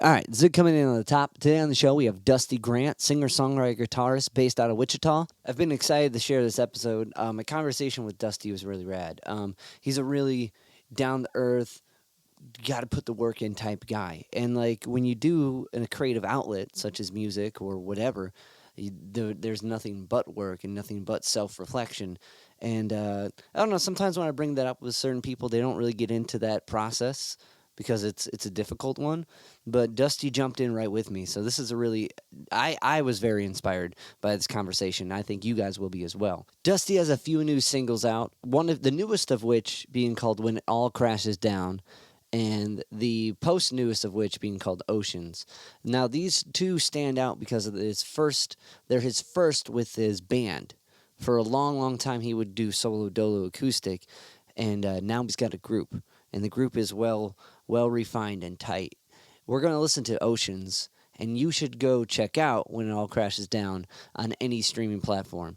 All right, Zig coming in on the top. Today on the show, we have Dusty Grant, singer-songwriter, guitarist based out of Wichita. I've been excited to share this episode. My conversation with Dusty was really rad. He's a really down-to-earth, got to put the work in type guy. And like when you do in a creative outlet, such as music or whatever, there's nothing but work and nothing but self-reflection. And I don't know, sometimes when I bring that up with certain people, they don't really get into that process because it's a difficult one. But Dusty jumped in right with me. So this is a really I was very inspired by this conversation. I think you guys will be as well. Dusty has a few new singles out, one of the newest of which being called When It All Crashes Down, and the post newest of which being called Oceans. Now these two stand out because of they're his first with his band. For a long, long time he would do solo dolo acoustic, and now he's got a group, and the group is well refined and tight. We're going to listen to Oceans, and you should go check out When It All Crashes Down on any streaming platform.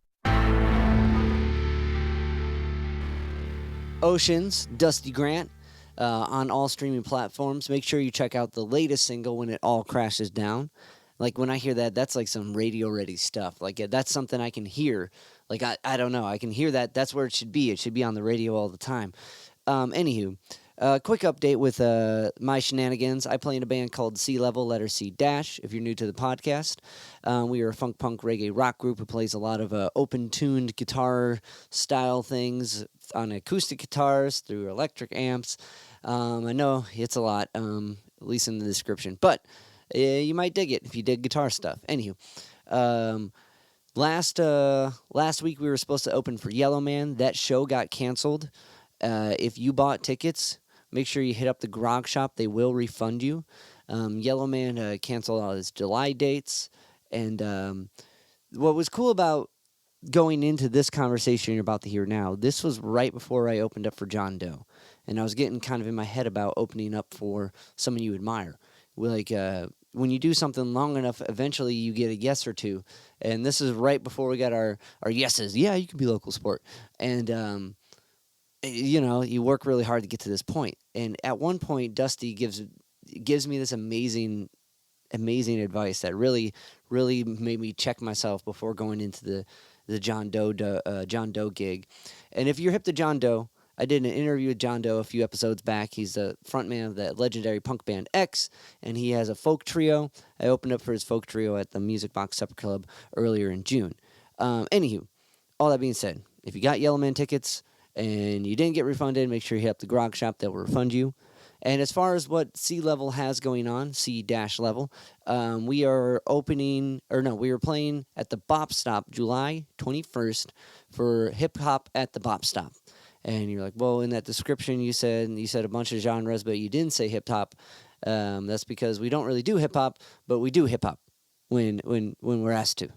Oceans, Dusty Grant, on all streaming platforms. Make sure you check out the latest single, When It All Crashes Down. Like, when I hear that, that's like some radio-ready stuff. Like, that's something I can hear. Like, I don't know. I can hear that. That's where it should be. It should be on the radio all the time. Anywho, quick update with my shenanigans. I play in a band called C Level, letter C dash, if you're new to the podcast. We are a funk punk reggae rock group who plays a lot of open-tuned guitar style things on acoustic guitars through electric amps. I know it's a lot, at least in the description, but you might dig it if you dig guitar stuff. Anywho, last week we were supposed to open for Yellow Man. That show got canceled. If you bought tickets, make sure you hit up the grog shop. They will refund you. Yellow Man canceled all his July dates. And what was cool about going into this conversation you're about to hear now, this was right before I opened up for John Doe. And I was getting kind of in my head about opening up for someone you admire. Like, when you do something long enough, eventually you get a yes or two. And this is right before we got our yeses. Yeah, you can be local sport. And, you work really hard to get to this point. And at one point, Dusty gives me this amazing advice that really, really made me check myself before going into the John Doe gig. And if you're hip to John Doe, I did an interview with John Doe a few episodes back. He's the frontman of the legendary punk band X, and he has a folk trio. I opened up for his folk trio at the Music Box Supper Club earlier in June. Anywho, all that being said, if you got Yellow Man tickets and you didn't get refunded, make sure you hit up the grog shop. They'll refund you. And as far as what C Level has going on, C-level, we are playing at the Bop Stop July 21st for Hip Hop at the Bop Stop. And you're like, well, in that description you said a bunch of genres, but you didn't say hip hop. That's because we don't really do hip hop, but we do hip hop when we're asked to.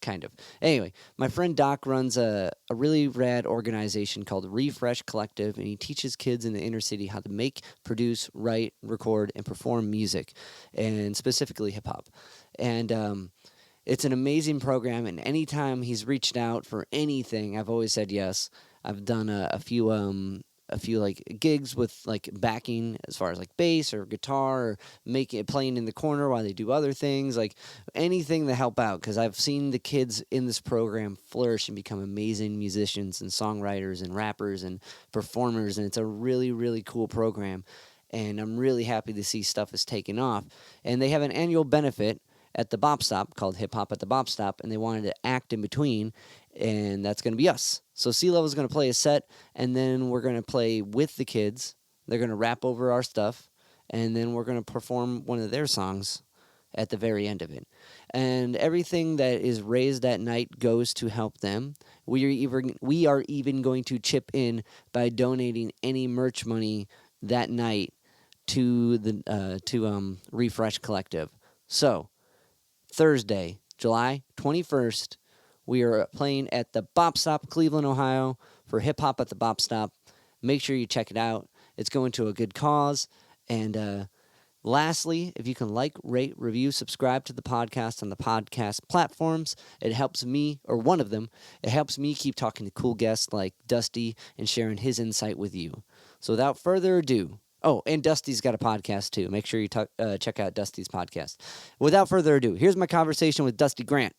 Kind of. Anyway, my friend Doc runs a really rad organization called Refresh Collective, and he teaches kids in the inner city how to make, produce, write, record, and perform music, and specifically hip-hop. And it's an amazing program, and anytime he's reached out for anything, I've always said yes. I've done a few like gigs with like backing as far as like bass or guitar or playing in the corner while they do other things, like anything to help out, because I've seen the kids in this program flourish and become amazing musicians and songwriters and rappers and performers, and it's a really, really cool program, and I'm really happy to see stuff is taking off. And they have an annual benefit at the Bop Stop called Hip Hop at the Bop Stop, and they wanted to act in between, and that's going to be us. So C-Level is going to play a set, and then we're going to play with the kids. They're going to rap over our stuff, and then we're going to perform one of their songs at the very end of it. And everything that is raised that night goes to help them. We are even going to chip in by donating any merch money that night to the Refresh Collective. So Thursday, July 21st, we are playing at the Bop Stop, Cleveland, Ohio, for Hip Hop at the Bop Stop. Make sure you check it out. It's going to a good cause. And lastly, if you can like, rate, review, subscribe to the podcast on the podcast platforms, it helps me, or one of them, it helps me keep talking to cool guests like Dusty and sharing his insight with you. So without further ado, Oh, and Dusty's got a podcast too. Make sure you check out Dusty's podcast. Without further ado, here's my conversation with Dusty Grant.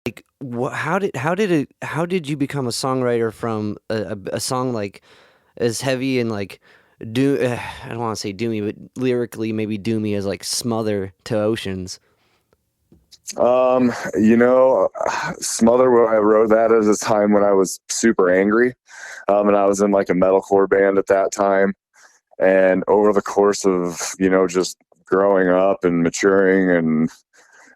Like, how did you become a songwriter from a song like as heavy and like I don't want to say doomy, but lyrically maybe doomy as like Smother to Oceans? You know, Smother, I wrote that at a time when I was super angry. And I was in like a metalcore band at that time. And over the course of, you know, just growing up and maturing and,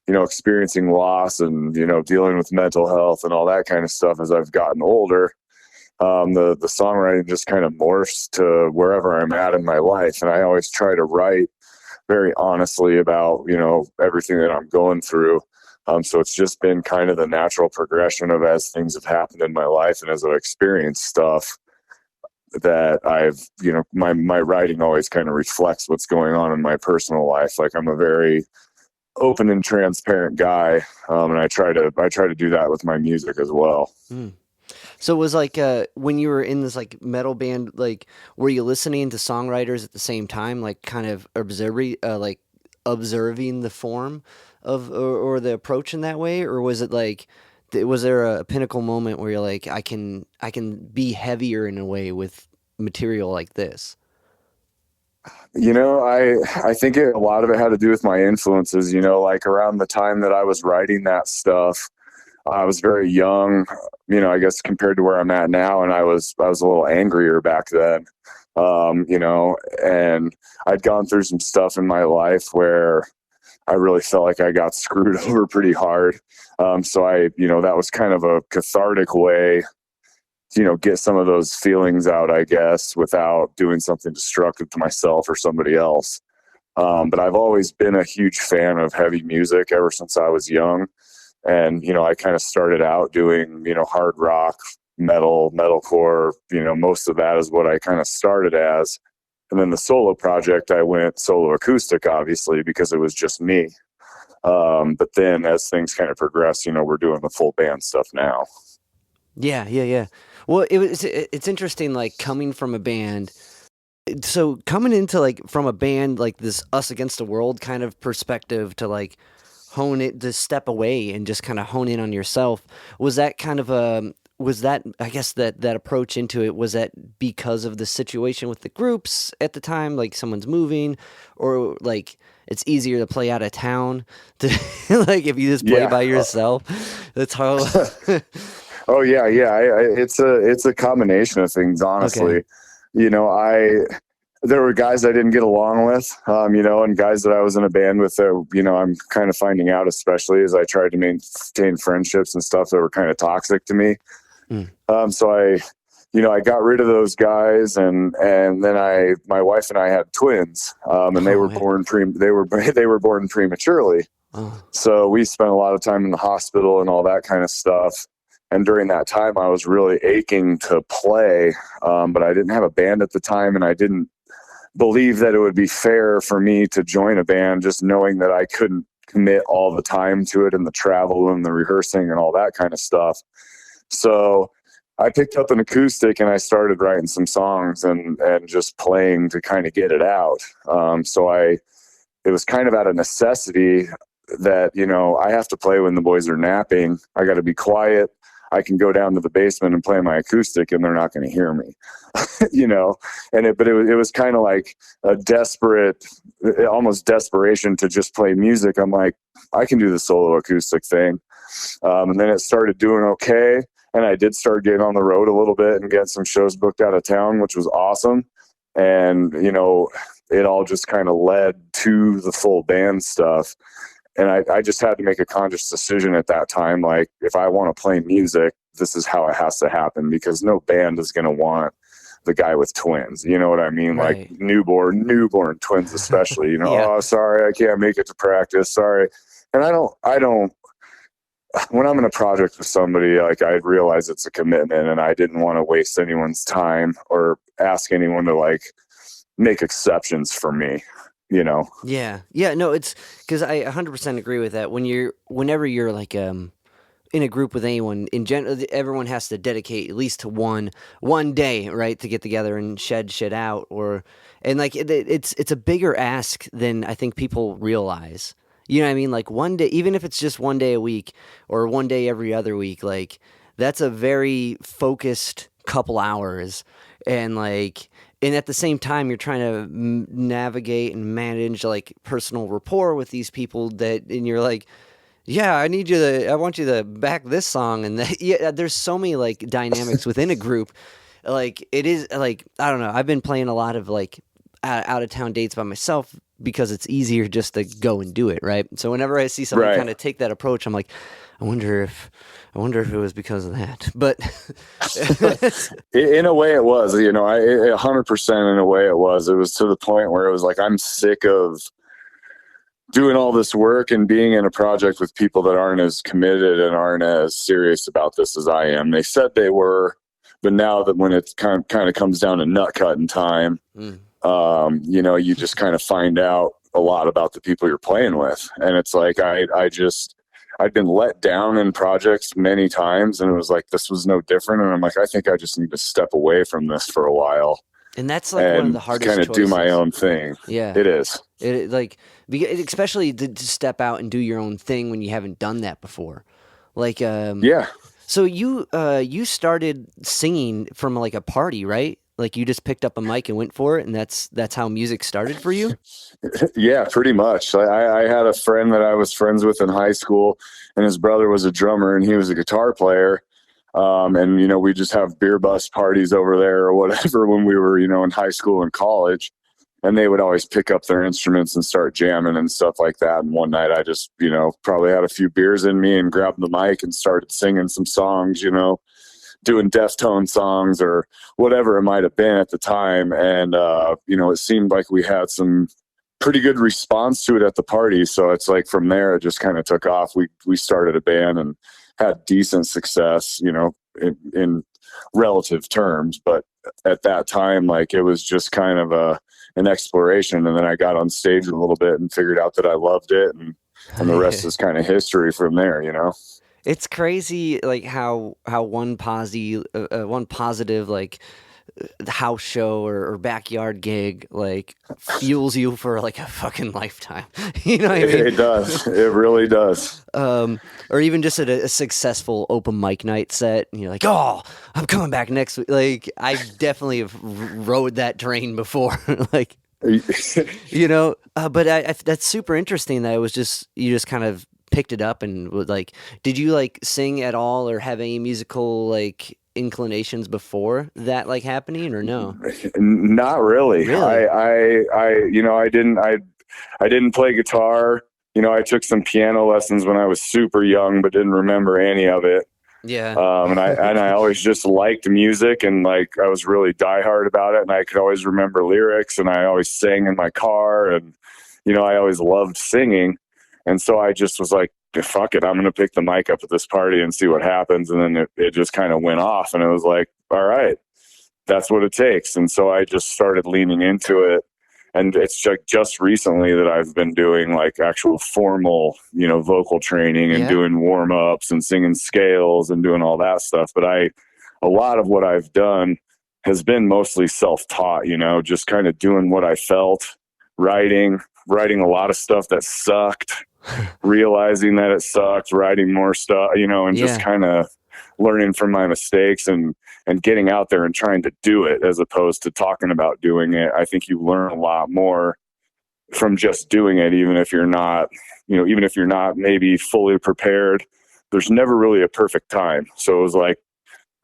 you know, experiencing loss and, you know, dealing with mental health and all that kind of stuff as I've gotten older, the songwriting just kind of morphs to wherever I'm at in my life. And I always try to write very honestly about, you know, everything that I'm going through. So it's just been kind of the natural progression of as things have happened in my life and as I've experienced stuff that I've, you know, my writing always kind of reflects what's going on in my personal life. Like I'm a very open and transparent guy. And I try to do that with my music as well. Mm. So it was like when you were in this like metal band, like were you listening to songwriters at the same time, like kind of observing the form of or the approach in that way, or was it like was there a pinnacle moment where you're like I can be heavier in a way with material like this? You know, I think a lot of it had to do with my influences. You know, like around the time that I was writing that stuff, I was very young, you know, I guess compared to where I'm at now. And I was a little angrier back then, you know, and I'd gone through some stuff in my life where I really felt like I got screwed over pretty hard. So you know, that was kind of a cathartic way to, you know, get some of those feelings out, I guess, without doing something destructive to myself or somebody else. But I've always been a huge fan of heavy music ever since I was young. And, you know, I kind of started out doing, you know, hard rock, metalcore, you know, most of that is what I kind of started as. And then the solo project, I went solo acoustic, obviously, because it was just me. But then as things kind of progress, you know, we're doing the full band stuff now. Yeah. Well, it's interesting, like coming from a band. So coming into like from a band like this us against the world kind of perspective to like hone it, to step away and just kind of hone in on yourself. Was that kind of was that, I guess that approach into it, was that because of the situation with the groups at the time, like someone's moving, or like it's easier to play out of town to like if you just play by yourself? That's how. Oh yeah. It's a combination of things, honestly. Okay. You know, there were guys I didn't get along with, you know, and guys that I was in a band with that, you know, I'm kind of finding out, especially as I tried to maintain friendships and stuff that were kind of toxic to me. So I got rid of those guys, and then my wife and I had twins, and they were born prematurely. So we spent a lot of time in the hospital and all that kind of stuff. And during that time, I was really aching to play, but I didn't have a band at the time, and I didn't believe that it would be fair for me to join a band, just knowing that I couldn't commit all the time to it and the travel and the rehearsing and all that kind of stuff. So I picked up an acoustic and I started writing some songs and just playing to kind of get it out. It was kind of out of necessity that, you know, I have to play when the boys are napping. I got to be quiet. I can go down to the basement and play my acoustic and they're not going to hear me, you know? But it was kind of like a almost desperation to just play music. I'm like, I can do the solo acoustic thing. And then it started doing okay. And I did start getting on the road a little bit and get some shows booked out of town, which was awesome. And, you know, it all just kind of led to the full band stuff. And I just had to make a conscious decision at that time. Like, if I want to play music, this is how it has to happen, because no band is going to want the guy with twins. You know what I mean? Right. Like newborn twins, especially, you know, yeah. Oh, sorry, I can't make it to practice. Sorry. And I don't, when I'm in a project with somebody, like, I realize it's a commitment and I didn't want to waste anyone's time or ask anyone to like make exceptions for me, you know? Yeah. No, it's because I 100% agree with that. Whenever you're like, in a group with anyone in general, everyone has to dedicate at least to one day, right, to get together and shed shit out, or and like it's a bigger ask than I think people realize. You know what I mean? Like one day, even if it's just one day a week or one day every other week, like that's a very focused couple hours, and like and at the same time you're trying to navigate and manage like personal rapport with these people that and you're like yeah, I want you to back this song and that. Yeah, there's so many like dynamics within a group. Like it is like I don't know. I've been playing a lot of like out of town dates by myself because it's easier just to go and do it, right? So whenever I see someone Right. kind of take that approach, I'm like, I wonder if it was because of that. But In a way it was, you know, 100% in a way it was. It was to the point where it was like, I'm sick of doing all this work and being in a project with people that aren't as committed and aren't as serious about this as I am. They said they were, but now that when it kind of comes down to nut cutting time, you know, you just kind of find out a lot about the people you're playing with. And it's like, I'd been let down in projects many times, and it was like, this was no different. And I'm like, I think I just need to step away from this for a while. And that's like one of the hardest kind of choices. Do my own thing. Yeah, it is. It like especially to step out and do your own thing when you haven't done that before. Like yeah. So you started singing from like a party, right? Like you just picked up a mic and went for it, and that's how music started for you. Yeah, pretty much. I had a friend that I was friends with in high school, and his brother was a drummer and he was a guitar player. And, you know, we just have beer bus parties over there or whatever when we were, you know, in high school and college. And they would always pick up their instruments and start jamming and stuff like that. And one night I just, you know, probably had a few beers in me and grabbed the mic and started singing some songs, you know, doing Deftone songs or whatever it might have been at the time. And, you know, it seemed like we had some pretty good response to it at the party. So it's like from there, it just kind of took off. We started a band and had decent success, you know, in relative terms. But at that time, like it was just kind of an exploration. And then I got on stage a little bit and figured out that I loved it. And the rest is kind of history from there, you know? It's crazy, like how one positive like house show or backyard gig like fuels you for like a fucking lifetime. You know what I mean? It does. It really does. Or even just at a successful open mic night set, and you're like, oh, I'm coming back next week. Like I definitely have rode that train before. Like, you know, but I that's super interesting that you just kind of picked it up and would like, did you like sing at all or have any musical like inclinations before that like happening or no? Not really. You know, I didn't play guitar. You know, I took some piano lessons when I was super young, but didn't remember any of it. Yeah. And I always just liked music, and like I was really diehard about it, and I could always remember lyrics, and I always sang in my car, and you know, I always loved singing. And so I just was like, fuck it, I'm going to pick the mic up at this party and see what happens. And then it just kind of went off, and it was like, all right, that's what it takes. And so I just started leaning into it. And it's just recently that I've been doing like actual formal, you know, vocal training and doing warm ups and singing scales and doing all that stuff. But a lot of what I've done has been mostly self-taught, you know, just kind of doing what I felt, writing a lot of stuff that sucked, realizing that it sucked, writing more stuff, you know, and just kind of learning from my mistakes and getting out there and trying to do it as opposed to talking about doing it. I think you learn a lot more from just doing it, even if you're not maybe fully prepared. There's never really a perfect time. So it was like,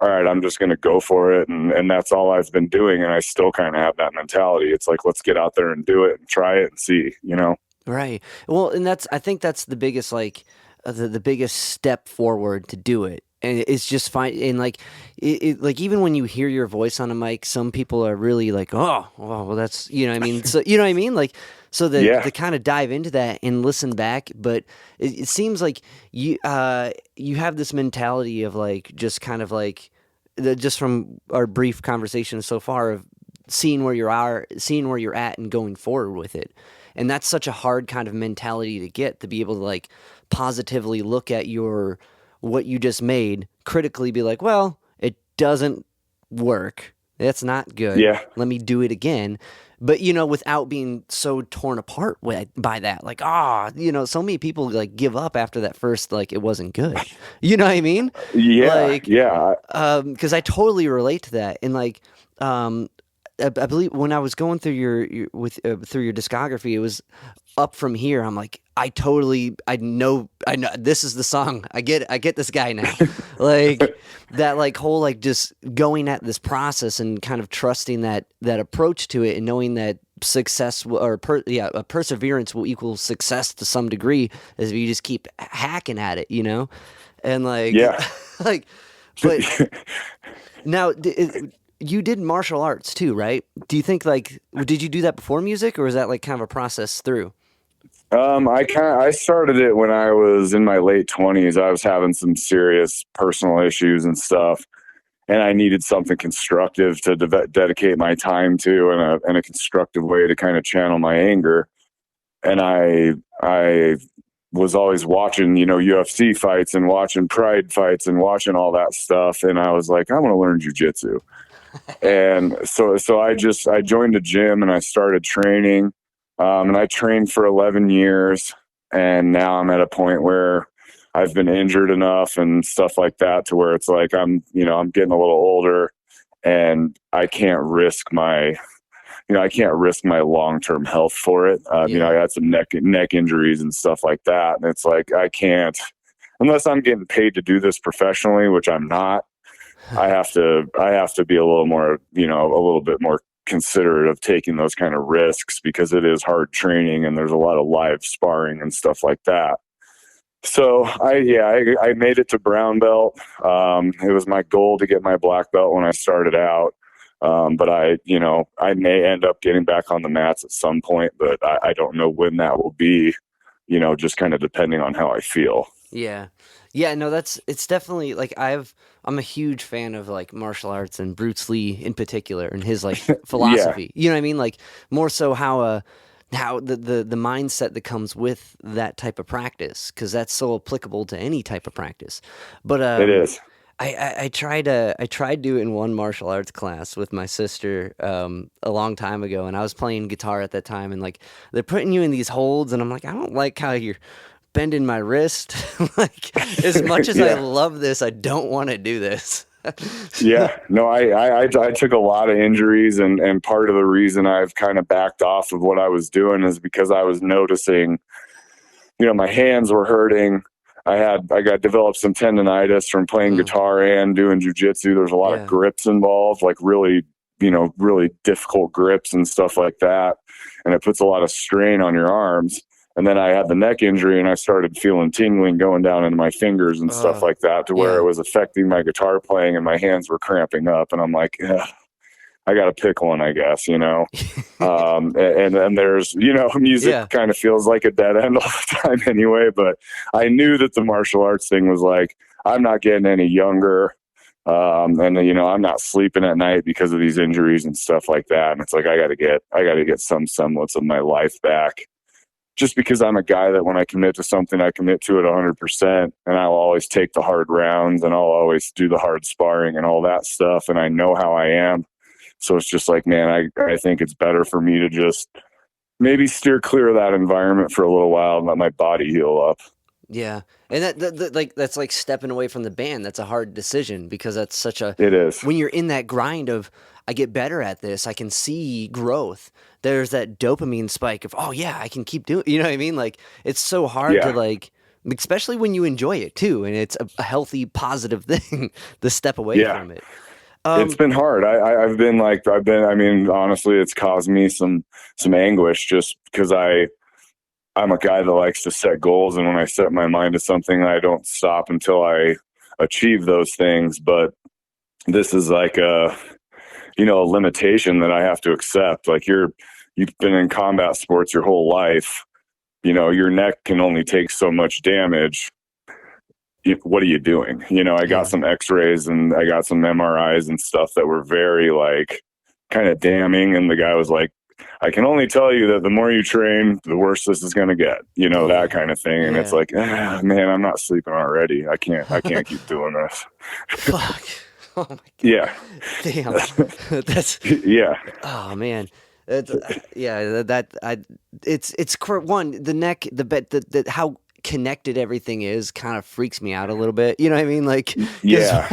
all right, I'm just going to go for it. And that's all I've been doing. And I still kind of have that mentality. It's like, let's get out there and do it and try it and see, you know? Right. Well, and I think that's the biggest, like the biggest step forward to do it. And it's just fine. And like, like even when you hear your voice on a mic, some people are really like, oh, well, that's, you know what I mean? So, you know what I mean? Like, so to kind of dive into that and listen back. But it seems like you have this mentality of like, just kind of like, just from our brief conversation so far of seeing where you're at and going forward with it. And that's such a hard kind of mentality to get, to be able to like positively look at your what you just made, critically be like, well, it doesn't work. That's not good. Yeah. Let me do it again. But, without being so torn apart by that, like, so many people like give up after that first, like, it wasn't good. You know what I mean? Yeah. Like, yeah. Because I totally relate to that. And like, I believe when I was going through through your discography, it was Up From Here. I'm like, I know this is the song. I get this guy now. Like that, like whole, like just going at this process and kind of trusting that approach to it, and knowing that success perseverance will equal success to some degree, as if you just keep hacking at it, and like, Yeah. like, but now. You did martial arts too, right? Do you think did you do that before music, or was that like kind of a process through? I started it when I was in my late 20s. I was having some serious personal issues and stuff, and I needed something constructive to dedicate my time to, and a constructive way to kind of channel my anger. And I was always watching, UFC fights and watching Pride fights and watching all that stuff, and I was like, I want to learn jujitsu. And so I joined a gym and I started training, and I trained for 11 years. And now I'm at a point where I've been injured enough and stuff like that to where it's like, I'm getting a little older, and I can't risk my long-term health for it. I had some neck injuries and stuff like that. And it's like, I can't, unless I'm getting paid to do this professionally, which I'm not. I have to be a little bit more considerate of taking those kind of risks, because it is hard training and there's a lot of live sparring and stuff like that. So I made it to brown belt. It was my goal to get my black belt when I started out. But I may end up getting back on the mats at some point, but I don't know when that will be, just kind of depending on how I feel. Yeah. Yeah, no, it's definitely like I'm a huge fan of like martial arts and Bruce Lee in particular, and his like philosophy. You know what I mean? Like more so how the mindset that comes with that type of practice, because that's so applicable to any type of practice. But It is. I tried doing one martial arts class with my sister a long time ago, and I was playing guitar at that time, and like they're putting you in these holds, and I'm like, I don't like how you're bending my wrist. Like, as much as I love this, I don't want to do this. Yeah, no, I took a lot of injuries, and part of the reason I've kind of backed off of what I was doing is because I was noticing, my hands were hurting. I got developed some tendonitis from playing guitar and doing jujitsu. There's a lot of grips involved, like really difficult grips and stuff like that. And it puts a lot of strain on your arms. And then I had the neck injury, and I started feeling tingling going down into my fingers and stuff like that, to where it was affecting my guitar playing, and my hands were cramping up. And I'm like, I got to pick one, I guess, and there's, music kind of feels like a dead end all the time anyway. But I knew that the martial arts thing was like, I'm not getting any younger. And I'm not sleeping at night because of these injuries and stuff like that. And it's like, I got to get some semblance of my life back. Just because I'm a guy that when I commit to something, I commit to it 100%, and I'll always take the hard rounds, and I'll always do the hard sparring and all that stuff. And I know how I am. So it's just like, man, I think it's better for me to just maybe steer clear of that environment for a little while and let my body heal up. Yeah. And that's like stepping away from the band. That's a hard decision, because that's it is. When you're in that grind of, I get better at this, I can see growth, there's that dopamine spike of, oh yeah, I can keep doing, you know what I mean? Like, it's so hard to like, especially when you enjoy it too, and it's a healthy, positive thing to step away from it. It's been hard. I've been, honestly, it's caused me some anguish, just because I'm a guy that likes to set goals. And when I set my mind to something, I don't stop until I achieve those things. But this is like a limitation that I have to accept. Like, you've been in combat sports your whole life. Your neck can only take so much damage. What are you doing? I got some x-rays and I got some MRIs and stuff that were very, like, kind of damning. And the guy was like, I can only tell you that the more you train, the worse this is going to get, that kind of thing. And it's like, man, I'm not sleeping already. I can't keep doing this. Fuck. Oh my God. Yeah. Damn. That's, yeah. oh man. It's one, the neck, the how connected everything is kind of freaks me out a little bit. You know what I mean? Like, yeah.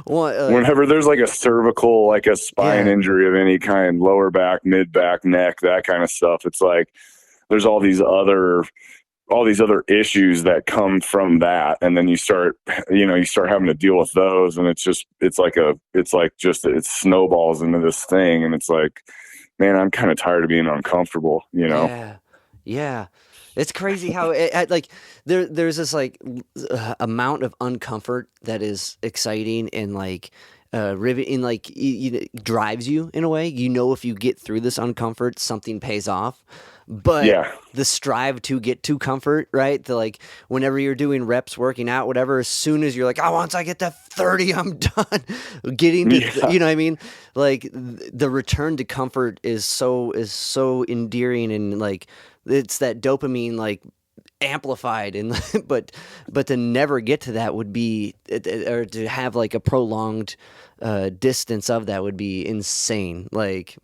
Whenever there's like a cervical, like a spine injury of any kind, lower back, mid back, neck, that kind of stuff, it's like there's all these other issues that come from that, and then you start having to deal with those, and it snowballs into this thing, and it's like, man, I'm kind of tired of being uncomfortable, Yeah. It's crazy how there's this like amount of uncomfort that is exciting and like riveting, like drives you in a way. If you get through this uncomfort, something pays off. But the strive to get to comfort, right? Like whenever you're doing reps, working out, whatever, as soon as you're like, oh, once I get to 30, I'm done. Getting to, you know what I mean? Like the return to comfort is so endearing, and like it's that dopamine like amplified, and but to never get to that would be, or to have like a prolonged distance of that would be insane. Like.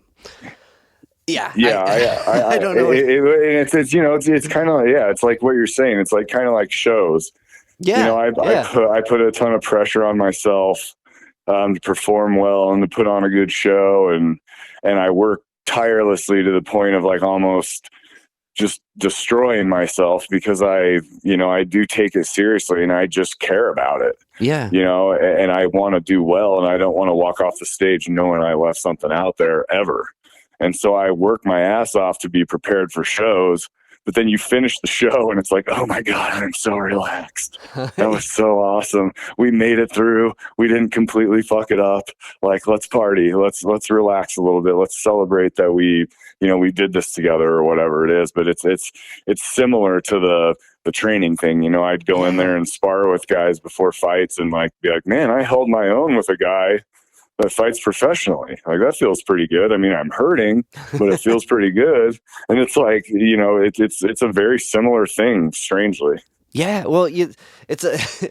I don't know. It's kind of, it's like what you're saying. It's like kind of like shows. I put a ton of pressure on myself to perform well and to put on a good show, and I work tirelessly to the point of like almost just destroying myself, because I do take it seriously, and I just care about it. And I want to do well, and I don't want to walk off the stage knowing I left something out there ever. And so I work my ass off to be prepared for shows, but then you finish the show and it's like, oh my God, I'm so relaxed. That was so awesome. We made it through. We didn't completely fuck it up. Like, let's party. Let's relax a little bit. Let's celebrate that we did this together, or whatever it is. But it's similar to the training thing. I'd go in there and spar with guys before fights and like be like, man, I held my own with a guy that fights professionally. Like, that feels pretty good. I mean, I'm hurting, but it feels pretty good. And it's like, it's a very similar thing, strangely. Yeah, well,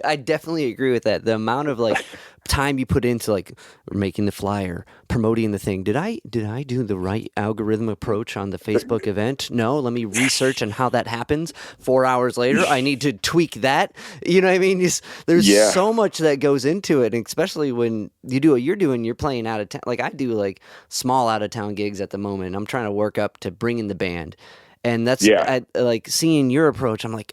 I definitely agree with that. The amount of like time you put into like making the flyer, promoting the thing. Did I do the right algorithm approach on the Facebook event? No, let me research on how that happens. 4 hours later, I need to tweak that. You know what I mean? There's so much that goes into it, and especially when you do what you're doing, you're playing out of town. Like I do like small out of town gigs at the moment. I'm trying to work up to bringing the band. And that's like seeing your approach. I'm like,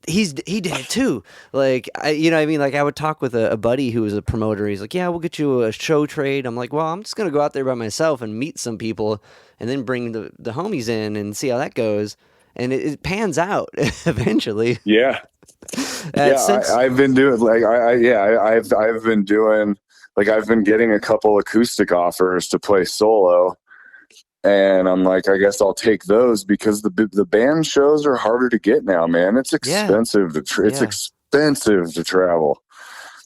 he did it too. Like, you know what I mean? Like I would talk with a buddy who was a promoter. He's like, yeah, we'll get you a show trade. I'm like, well, I'm just going to go out there by myself and meet some people and then bring the homies in and see how that goes. And it pans out eventually. Yeah. I've been doing like, I've been doing like, I've been getting a couple acoustic offers to play solo. And I'm like, I guess I'll take those, because the band shows are harder to get now, man. It's expensive it's expensive to travel,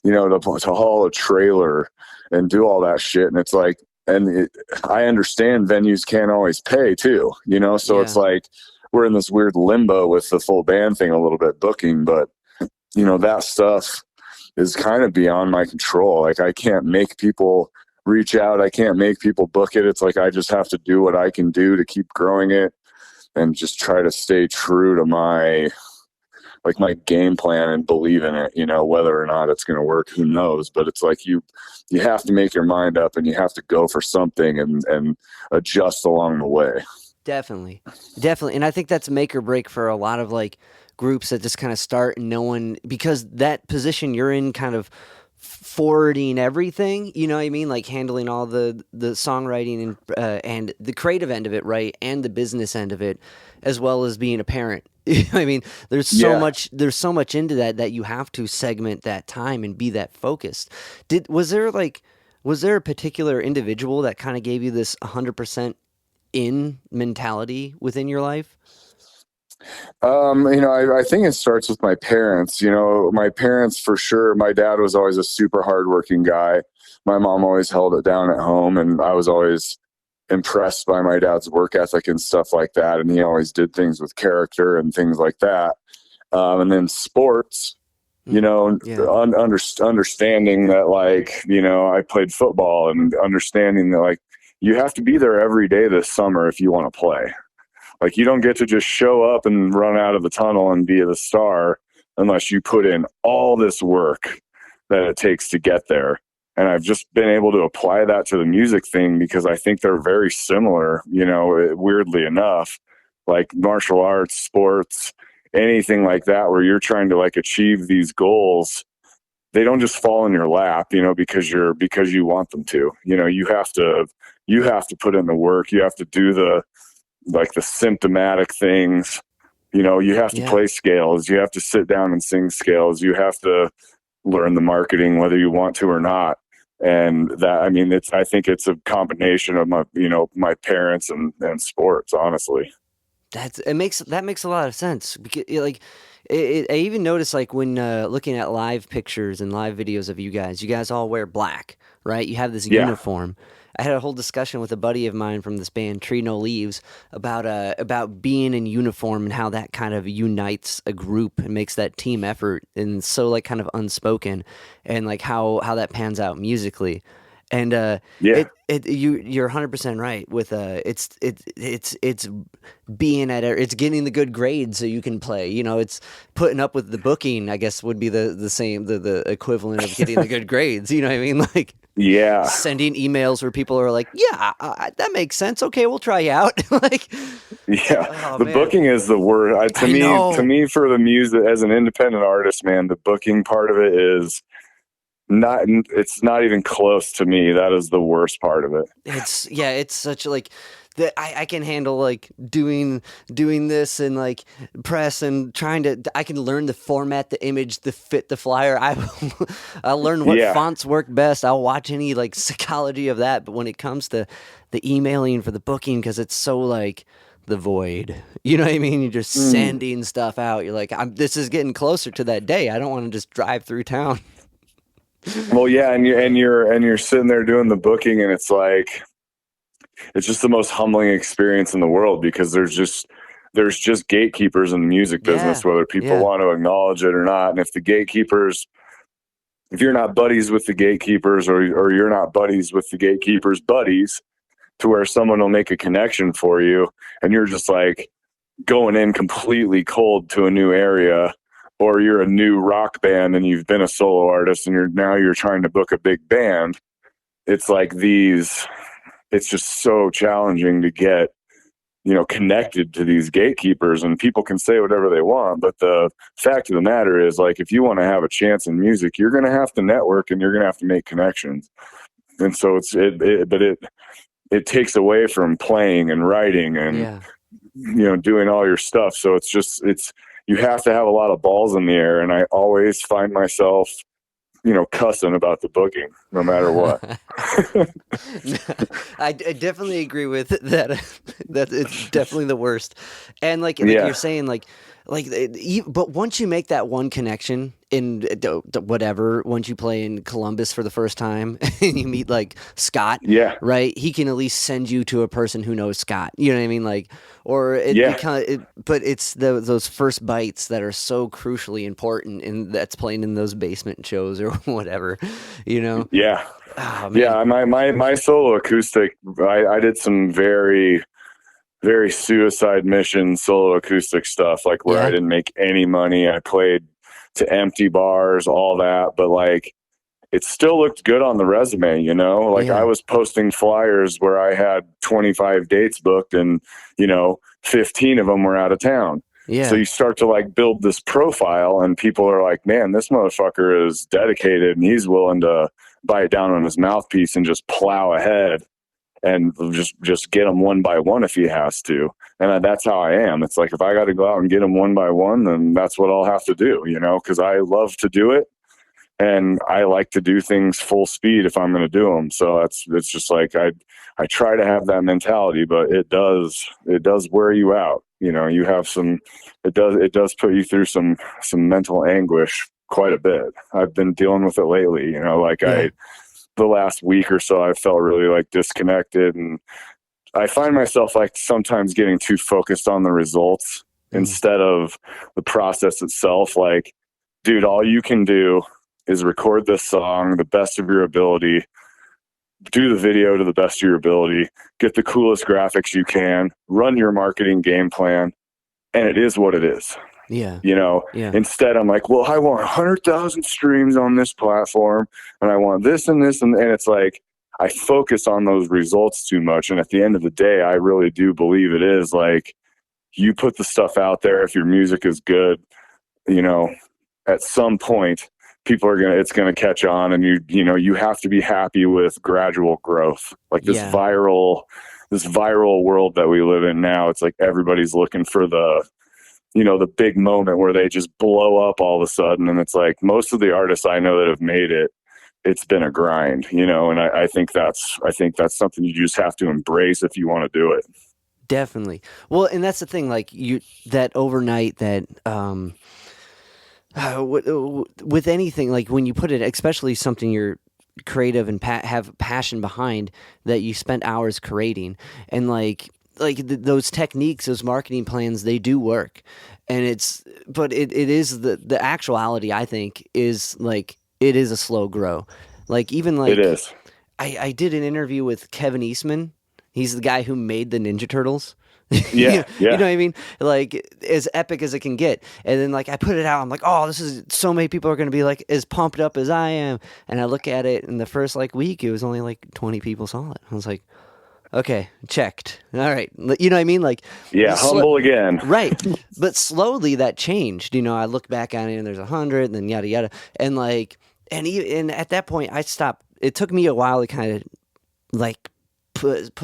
to haul a trailer and do all that shit. And it's like, I understand venues can't always pay too, so it's like we're in this weird limbo with the full band thing a little bit, booking, but that stuff is kind of beyond my control. Like I can't make people reach out. I can't make people book it. It's like, I just have to do what I can do to keep growing it and just try to stay true to my game plan and believe in it, whether or not it's going to work, who knows? But it's like, you have to make your mind up, and you have to go for something and adjust along the way. Definitely. And I think that's make or break for a lot of like groups that just kind of start and no one, because that position you're in, kind of forwarding everything, you know what I mean? Like handling all the songwriting and the creative end of it, right? And the business end of it, as well as being a parent. You know what I mean? There's so much into that you have to segment that time and be that focused. Was there a particular individual that kind of gave you this 100% in mentality within your life? I think it starts with my parents. My parents, for sure. My dad was always a super hardworking guy. My mom always held it down at home, and I was always impressed by my dad's work ethic and stuff like that. And he always did things with character and things like that. And then sports, you know, understanding that, like, you know, I played football, and understanding that, like, you have to be there every day this summer if you want to play. Like, you don't get to just show up and run out of the tunnel and be the star unless you put in all this work that it takes to get there. And I've just been able to apply that to the music thing because I think they're very similar, you know, weirdly enough, like martial arts, sports, anything like that, where you're trying to like achieve these goals. They don't just fall in your lap, you know, because you want them to. You know, you have to put in the work. You have to do the symptomatic things. You know, you have to play scales. You have to sit down and sing scales. You have to learn the marketing, whether you want to or not. And that, I mean, I think it's a combination of my parents and sports, honestly. That makes a lot of sense, because like I even noticed, like, when looking at live pictures and live videos of you guys all wear black, right? You have this uniform. I had a whole discussion with a buddy of mine from this band, Tree No Leaves, about being in uniform and how that kind of unites a group and makes that team effort, and so, like, kind of unspoken, and like how that pans out musically. And you're 100% right with it's being it's getting the good grades so you can play. You know, it's putting up with the booking, I guess, would be the same, the equivalent of getting the good grades. You know what I mean? Like, sending emails where people are like, that makes sense. Okay, we'll try you out. Like, the booking is the word. To me, for the music, as an independent artist, man, the booking part of it is it's not even close to me. That is the worst part of it. It's such like that. I can handle like doing this and like press and I can learn the format, the image, the fit, the flyer. I'll learn what fonts work best. I'll watch any like psychology of that. But when it comes to the emailing for the booking, because it's so like the void, you know what I mean? You're just sending stuff out. You're like, this is getting closer to that day. I don't want to just drive through town. Well, yeah, and you're sitting there doing the booking, and it's like, it's just the most humbling experience in the world, because there's just gatekeepers in the music business, whether people want to acknowledge it or not. And if you're not buddies with the gatekeepers, or you're not buddies with the gatekeepers' buddies, to where someone will make a connection for you, and you're just like going in completely cold to a new area, or you're a new rock band and you've been a solo artist and you're trying to book a big band. It's like it's just so challenging to get, you know, connected to these gatekeepers, and people can say whatever they want. But the fact of the matter is, like, if you want to have a chance in music, you're going to have to network and you're going to have to make connections. And so it takes away from playing and writing and, you know, doing all your stuff. So you have to have a lot of balls in the air. And I always find myself, you know, cussing about the booking no matter what. I definitely agree with that. That it's definitely the worst. And like you're saying, but once you make that one connection in whatever, once you play in Columbus for the first time and you meet like Scott, right? He can at least send you to a person who knows Scott. You know what I mean? Like, or but it's those first bites that are so crucially important, and that's playing in those basement shows or whatever, you know? Yeah. Oh, yeah. My solo acoustic, I did some very, very suicide mission solo acoustic stuff, like where I didn't make any money. I played to empty bars, all that, but like, it still looked good on the resume, you know? Like, I was posting flyers where I had 25 dates booked, and, you know, 15 of them were out of town. Yeah. So you start to like build this profile, and people are like, man, this motherfucker is dedicated and he's willing to bite down on his mouthpiece and just plow ahead and just get them one by one if he has to. And that's how I am. It's like, if I got to go out and get them one by one, then that's what I'll have to do, you know, because I love to do it. And I like to do things full speed if I'm going to do them. So it's just like, I try to have that mentality, but it does wear you out. You know, you have it does put you through some mental anguish quite a bit. I've been dealing with it lately, you know, like the last week or so, I felt really like disconnected and I find myself like sometimes getting too focused on the results instead of the process itself. Like, dude, all you can do is record this song the best of your ability, do the video to the best of your ability, get the coolest graphics you can, run your marketing game plan, and it is what it is. Yeah. You know, instead I'm like, well, I want 100,000 streams on this platform and I want this and this. And it's like, I focus on those results too much. And at the end of the day, I really do believe it is like, you put the stuff out there. If your music is good, you know, at some point it's going to catch on, and you have to be happy with gradual growth. Like this viral world that we live in now. It's like everybody's looking for the big moment where they just blow up all of a sudden. And it's like most of the artists I know that have made it's been a grind, and I think that's something you just have to embrace if you want to do it. Definitely. Well, and that's the thing, like that overnight, that with anything, like when you put it, especially something you're creative and have passion behind, that you spent hours creating, and those techniques, those marketing plans, they do work. And it is the actuality, I think, is like, it is a slow grow. Like, even like, it is. I did an interview with Kevin Eastman. He's the guy who made the Ninja Turtles. Yeah. You know what I mean? Like, as epic as it can get. And then like I put it out, I'm like, oh, this is, so many people are going to be like as pumped up as I am. And I look at it in the first like week, it was only like 20 people saw it. I was like, okay, checked. All right. You know what I mean? Like, humble again. Right. But slowly that changed. I look back on it and there's 100 and then yada, yada. And like, and at that point I stopped. It took me a while to kind of like put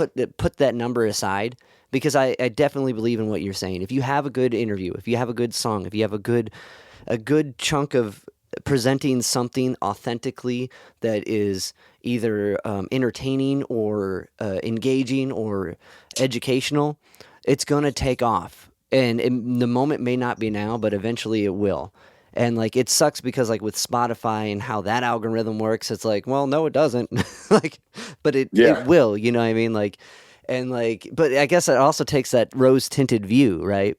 that number aside, because I definitely believe in what you're saying. If you have a good interview, if you have a good song, if you have a good chunk of presenting something authentically that is either entertaining or engaging or educational, it's going to take off. And the moment may not be now, but eventually it will. And like, it sucks because like with Spotify and how that algorithm works, it's like, well, no, it doesn't. Like, but it will, you know what I mean? Like, and like, but I guess it also takes that rose tinted view, right?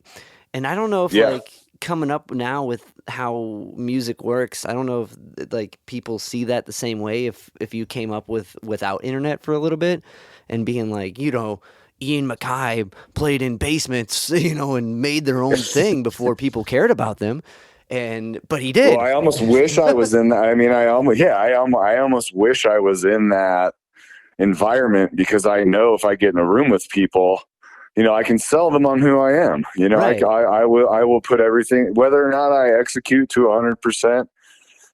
And I don't know if like coming up now with how music works, I don't know if like people see that the same way. If you came up without internet for a little bit and being like, Ian Mackay played in basements, and made their own thing before people cared about them. But he did. Well, I almost wish I was in that. I mean, I almost wish I was in that environment, because I know if I get in a room with people, I can sell them on who I am. Right. I will put everything, whether or not I execute to 100%,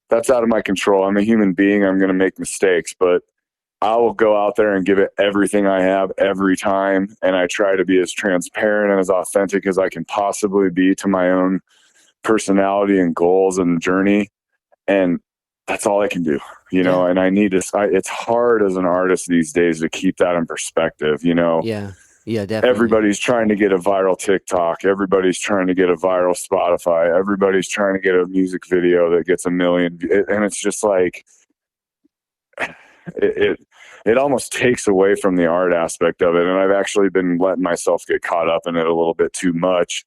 that's out of my control. I'm a human being. I'm going to make mistakes, but I will go out there and give it everything I have every time. And I try to be as transparent and as authentic as I can possibly be to my own personality and goals and journey. And that's all I can do, and I need to, it's hard as an artist these days to keep that in perspective, Yeah, definitely. Everybody's trying to get a viral TikTok. Everybody's trying to get a viral Spotify. Everybody's trying to get a music video that gets 1 million. And it's just like, it almost takes away from the art aspect of it. And I've actually been letting myself get caught up in it a little bit too much,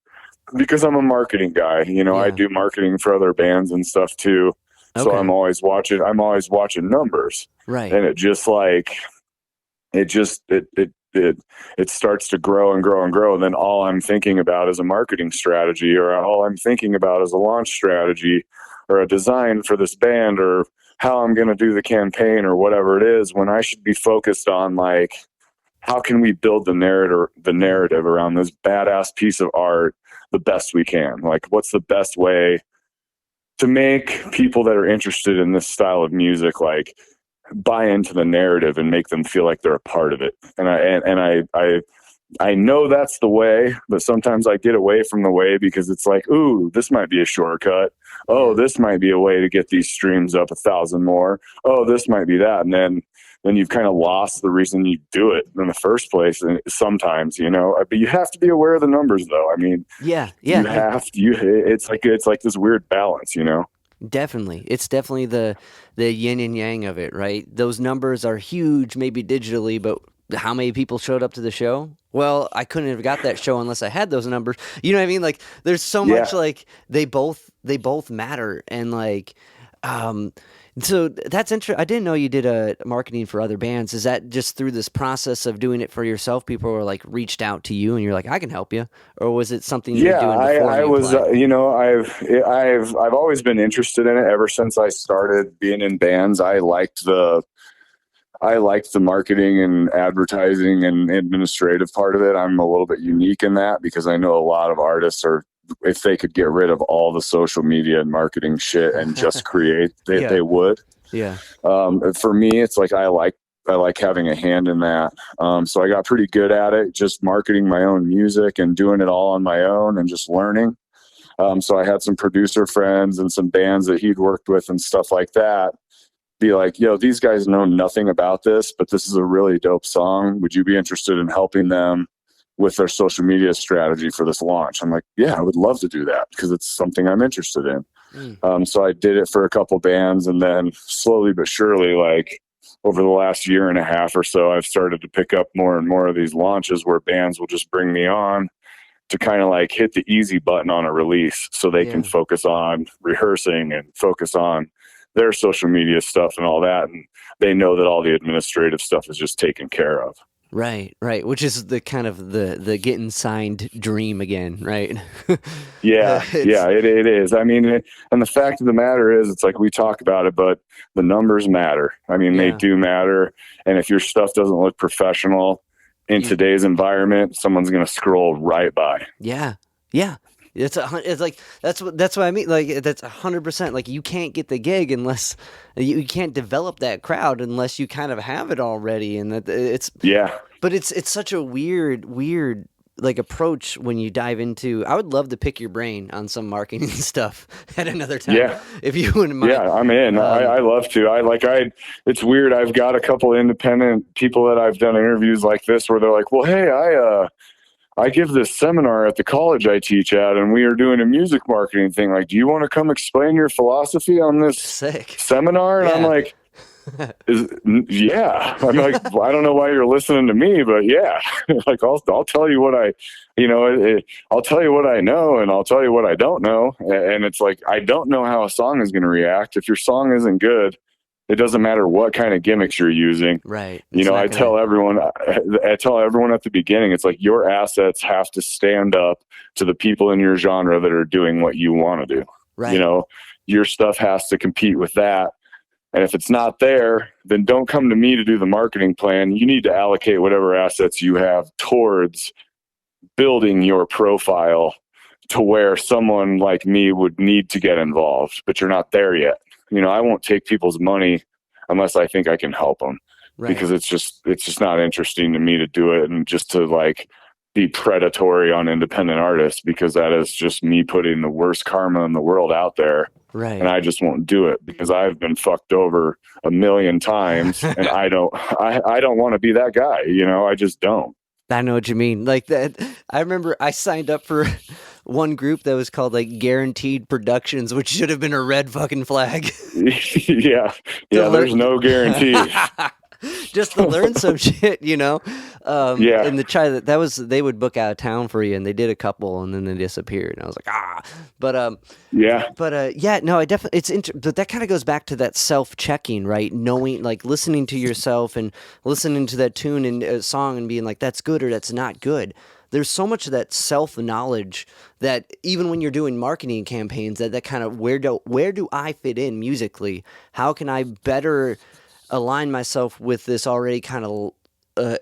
because I'm a marketing guy. I do marketing for other bands and stuff too. Okay. So I'm always watching numbers. Right. And it just like, it starts to grow and grow and grow. And then all I'm thinking about is a marketing strategy, or all I'm thinking about is a launch strategy, or a design for this band, or how I'm going to do the campaign, or whatever it is, when I should be focused on like, how can we build the narrative around this badass piece of art the best we can? Like, what's the best way to make people that are interested in this style of music like buy into the narrative and make them feel like they're a part of it? And I know that's the way, but sometimes I get away from the way, because it's like, ooh, this might be a shortcut. Oh, this might be a way to get these streams up 1,000 more. Oh, this might be that. And then you've kind of lost the reason you do it in the first place. And sometimes, but you have to be aware of the numbers though. I mean, you have to, it's like this weird balance, Definitely. It's definitely the yin and yang of it, right? Those numbers are huge, maybe digitally, but how many people showed up to the show? Well, I couldn't have got that show unless I had those numbers. You know what I mean? Like, there's so much, Yeah. like, they both matter. And like, so that's interesting. I didn't know you did marketing for other bands. Is that just through this process of doing it for yourself? People were like reached out to you and you're like, I can help you. Or was it something you were Yeah, doing before I you was, applied? I've always been interested in it ever since I started being in bands. I liked the marketing and advertising and administrative part of it. I'm a little bit unique in that because I know a lot of artists are, if they could get rid of all the social media and marketing shit and just create, Yeah. they would. Yeah. For me, it's like I like having a hand in that. So I got pretty good at it, just marketing my own music and doing it all on my own and just learning. So I had some producer friends and some bands that he'd worked with and stuff like that be like, yo, these guys know nothing about this, but this is a really dope song. Would you be interested in helping them with their social media strategy for this launch? I'm like, yeah, I would love to do that because it's something I'm interested in. So I did it for a couple bands, and then slowly but surely, like over the last year and a half or so, I've started to pick up more and more of these launches where bands will just bring me on to kind of like hit the easy button on a release so they can focus on rehearsing and focus on their social media stuff and all that. And they know that all the administrative stuff is just taken care of. Right. Which is the kind of the getting signed dream again, right? Yeah, it is. I mean, and the fact of the matter is, it's like we talk about it, but the numbers matter. I mean, they do matter. And if your stuff doesn't look professional in today's environment, someone's going to scroll right by. Yeah. It's like that's what I mean. Like that's 100%. Like you can't get the gig unless you can't develop that crowd unless you kind of have it already. And that it's But it's such a weird like approach when you dive into. I would love to pick your brain on some marketing stuff at another time. Yeah, if you wouldn't mind. Yeah, I'm in. I love to. It's weird. I've got a couple independent people that I've done interviews like this where they're like, well, hey, I give this seminar at the college I teach at, and we are doing a music marketing thing. Like, do you want to come explain your philosophy on this seminar? And I'm like, yeah. I'm like, I don't know why you're listening to me, but yeah, like I'll tell you what I'll tell you what I know, and I'll tell you what I don't know. And it's like, I don't know how a song is going to react. If your song isn't good, it doesn't matter what kind of gimmicks you're using. Right. I tell everyone at the beginning, it's like your assets have to stand up to the people in your genre that are doing what you want to do. Right. Your stuff has to compete with that. And if it's not there, then don't come to me to do the marketing plan. You need to allocate whatever assets you have towards building your profile to where someone like me would need to get involved, but you're not there yet. I won't take people's money unless I think I can help them, because it's just not interesting to me to do it and just to like be predatory on independent artists, because that is just me putting the worst karma in the world out there. Right. And I just won't do it because I've been fucked over a million times and I don't want to be that guy. I just don't. I know what you mean. Like that. I remember I signed up for one group that was called like Guaranteed Productions, which should have been a red fucking flag. Yeah. There's no guarantee. Just to learn some shit, And the try that was, they would book out of town for you, and they did a couple, and then they disappeared. And I was like, but no, I definitely but that kind of goes back to that self-checking, right? Knowing, like listening to yourself and listening to that tune and song and being like, that's good or that's not good. There's so much of that self-knowledge that even when you're doing marketing campaigns, that kind of where do I fit in musically? How can I better align myself with this already kind of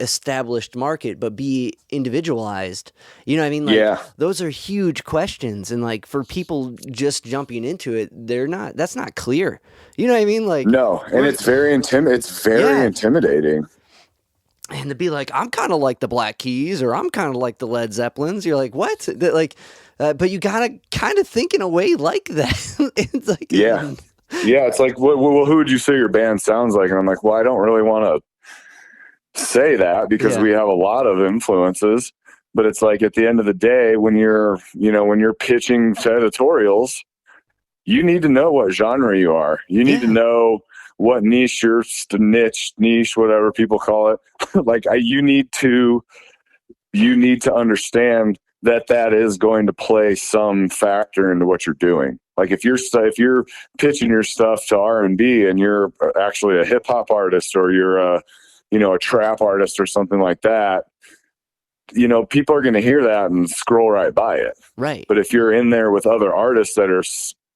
established market, but be individualized? You know what I mean? Like, those are huge questions. And like for people just jumping into it, that's not clear. You know what I mean? Like, no. And it's very intimidating. And to be like, I'm kind of like the Black Keys, or I'm kind of like the Led Zeppelins. You're like, what? But you gotta kind of think in a way like that. It's like, yeah, it's like, well, who would you say your band sounds like? And I'm like, well, I don't really want to say that because we have a lot of influences. But it's like, at the end of the day, when you're pitching to editorials, you need to know what genre you are. You need to know what niche your niche, whatever people call it. Like you need to understand that is going to play some factor into what you're doing. Like if you're pitching your stuff to R&B and you're actually a hip hop artist, or you're a trap artist or something like that, people are going to hear that and scroll right by it. Right. But if you're in there with other artists that are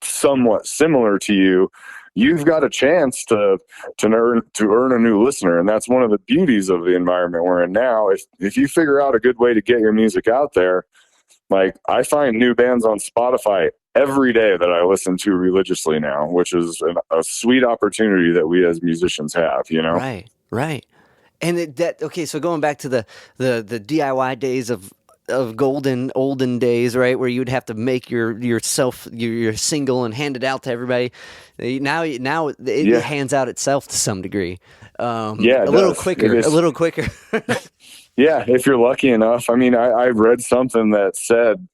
somewhat similar to you, you've got a chance to earn a new listener. And that's one of the beauties of the environment we're in now. If you figure out a good way to get your music out there, like I find new bands on Spotify every day that I listen to religiously now, which is a sweet opportunity that we as musicians have, Right. And okay, so going back to the DIY days of olden days, right, where you'd have to make your single and hand it out to everybody. Now it hands out itself to some degree. A little quicker. Yeah, if you're lucky enough. I mean, I read something that said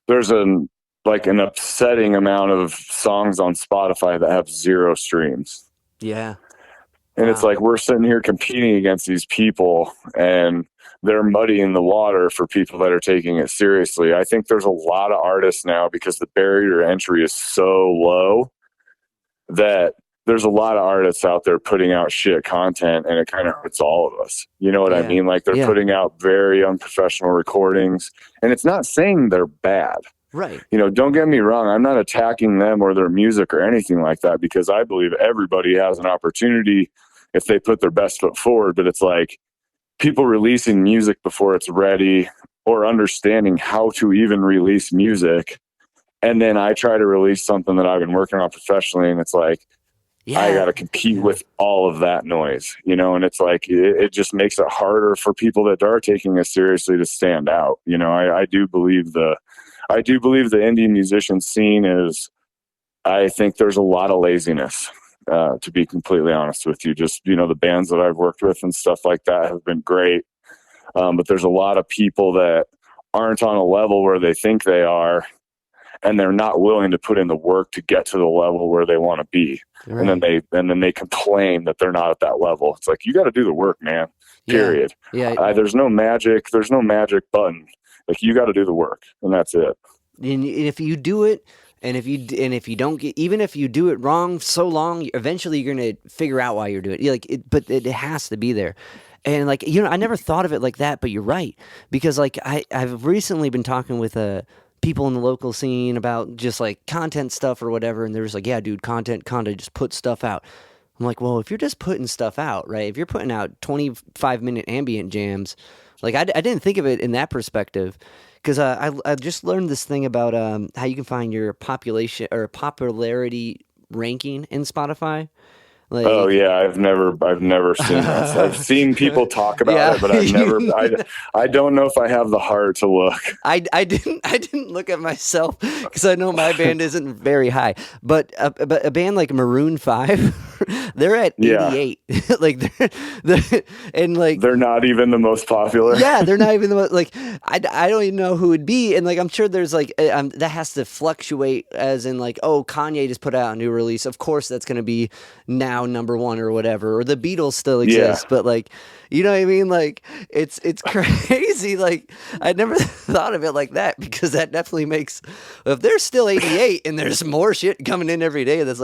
there's an upsetting amount of songs on Spotify that have 0 streams. Yeah. And It's like we're sitting here competing against these people, and they're muddying the water for people that are taking it seriously. I think there's a lot of artists now, because the barrier to entry is so low, that there's a lot of artists out there putting out shit content, and it kind of hurts all of us. You know what I mean? Like they're putting out very unprofessional recordings, and it's not saying they're bad. Right. Don't get me wrong. I'm not attacking them or their music or anything like that, because I believe everybody has an opportunity if they put their best foot forward. But it's like people releasing music before it's ready, or understanding how to even release music. And then I try to release something that I've been working on professionally, and it's like, I got to compete with all of that noise, and it's like, it just makes it harder for people that are taking it seriously to stand out. I do believe the indie musician scene is, I think there's a lot of laziness, to be completely honest with you. Just, the bands that I've worked with and stuff like that have been great. But there's a lot of people that aren't on a level where they think they are, and they're not willing to put in the work to get to the level where they want to be. Right. And then they complain that they're not at that level. It's like, you got to do the work, man. Period. Yeah. There's no magic button. Like, you got to do the work, and that's it. And if you do it, and if you don't get, even if you do it wrong so long, eventually you're gonna figure out why you're doing it. But it has to be there. And I never thought of it like that, but you're right, because I've recently been talking with people in the local scene about just like content stuff or whatever, and they're just like, yeah, dude, content, just put stuff out. I'm like, well, if you're just putting stuff out, right? If you're putting out 25-minute ambient jams, like I didn't think of it in that perspective, because I just learned this thing about how you can find your population or popularity ranking in Spotify. Like, oh yeah, I've never seen that. I've seen people talk about it, but I don't know if I have the heart to look. I didn't look at myself, because I know my band isn't very high. But a band like Maroon 5, they're at 88. They're not even the most popular. Yeah, they're not even the most, I don't even know who would be. And I'm sure there's that has to fluctuate, as in Kanye just put out a new release. Of course that's going to be now number 1 or whatever, or the Beatles still exist, but you know what I mean? It's crazy. I never thought of it like that, because that definitely makes, if there's still 88 and there's more shit coming in every day that's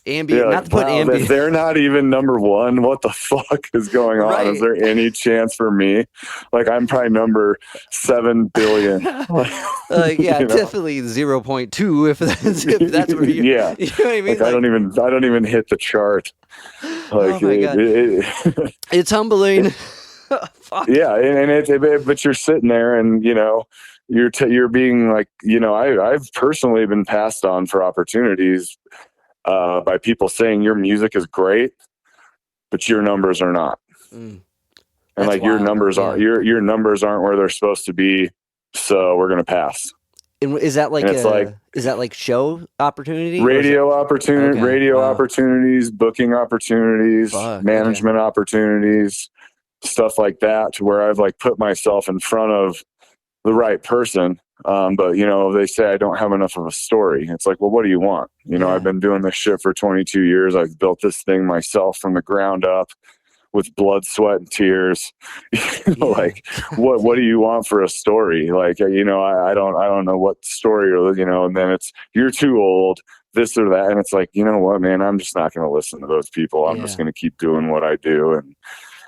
ambient, not to put ambient. If they're not even number 1, what the fuck is going on? Right. Is there any chance for me? I'm probably number 7 billion. Definitely 0.2 if that's where you. Yeah, you know what I mean? I don't even hit the chart. Oh my God. It's humbling. Yeah, but you're sitting there, and you're being I've personally been passed on for opportunities by people saying your music is great, but your numbers are not. And your numbers aren't your numbers aren't where they're supposed to be, so we're gonna pass. And is that is that show opportunity? Radio opportunity, opportunities, booking opportunities, management opportunities, stuff like that, to where I've put myself in front of the right person, But, they say I don't have enough of a story. It's like, well, what do you want? I've been doing this shit for 22 years. I've built this thing myself from the ground up with blood, sweat, and tears. Like, what do you want for a story? Like, I don't know what story, and then it's, you're too old, this or that. And it's like, you know what, man, I'm just not going to listen to those people. I'm just going to keep doing what I do. And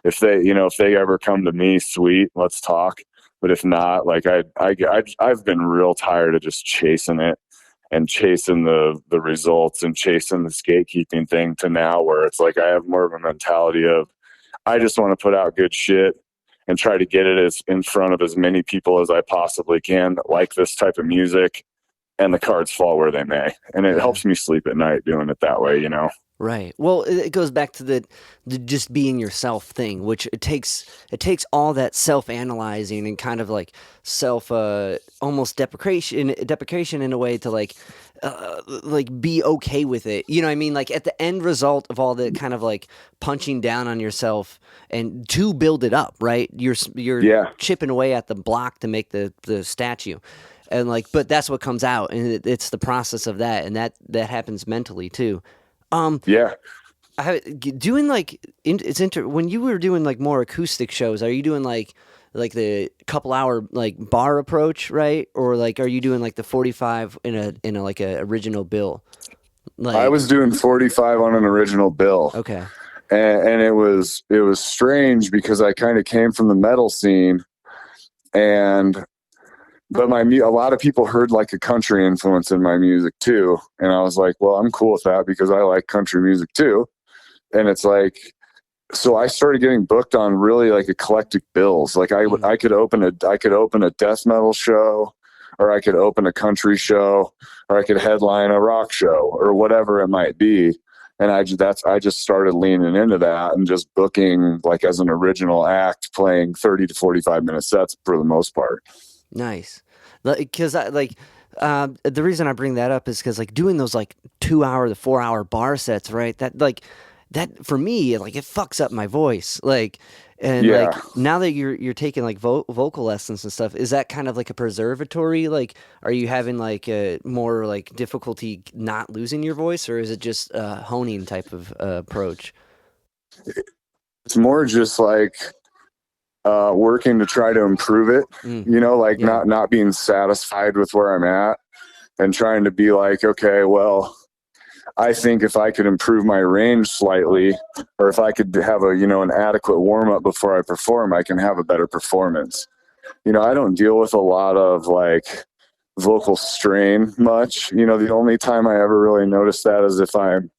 if they ever come to me, sweet, let's talk. But if not, like I've been real tired of just chasing it and chasing the results and chasing this gatekeeping thing to now where it's like I have more of a mentality of I just want to put out good shit and try to get it as in front of as many people as I possibly can that like this type of music, and the cards fall where they may. And it helps me sleep at night doing it that way, Right. Well, it goes back to the just being yourself thing, which it takes all that self-analyzing and kind of like self almost deprecation in a way to like be okay with it. You know what I mean? Like at the end result of all the kind of like punching down on yourself and to build it up, right? You're chipping away at the block to make the statue. And like, but that's what comes out, and it's the process of that, and that happens mentally too. Doing like when you were doing like more acoustic shows, are you doing like the couple hour like bar approach, right? Or like are you doing like the 45 in a like a original bill? Like I was doing 45 on an original bill. Okay. And it was strange because I kind of came from the metal scene, but a lot of people heard like a country influence in my music too. And I was like, well, I'm cool with that because I like country music too. And it's like, so I started getting booked on really like eclectic bills. Like I could open a death metal show, or I could open a country show, or I could headline a rock show or whatever it might be. And I just started leaning into that and just booking like as an original act, playing 30 to 45 minute sets for the most part. Nice. Because the reason I bring that up is because like doing those like 2 hour to 4 hour bar sets, right? That for me, like it fucks up my voice. Like, and like now that you're taking like vocal lessons and stuff, is that kind of like a preservatory? Like, are you having like a more like difficulty not losing your voice, or is it just a honing type of approach? It's more just like working to try to improve it, not being satisfied with where I'm at and trying to be like, okay, well, I think if I could improve my range slightly, or if I could have an adequate warm up before I perform, I can have a better performance. I don't deal with a lot of like vocal strain much. The only time I ever really notice that is if I'm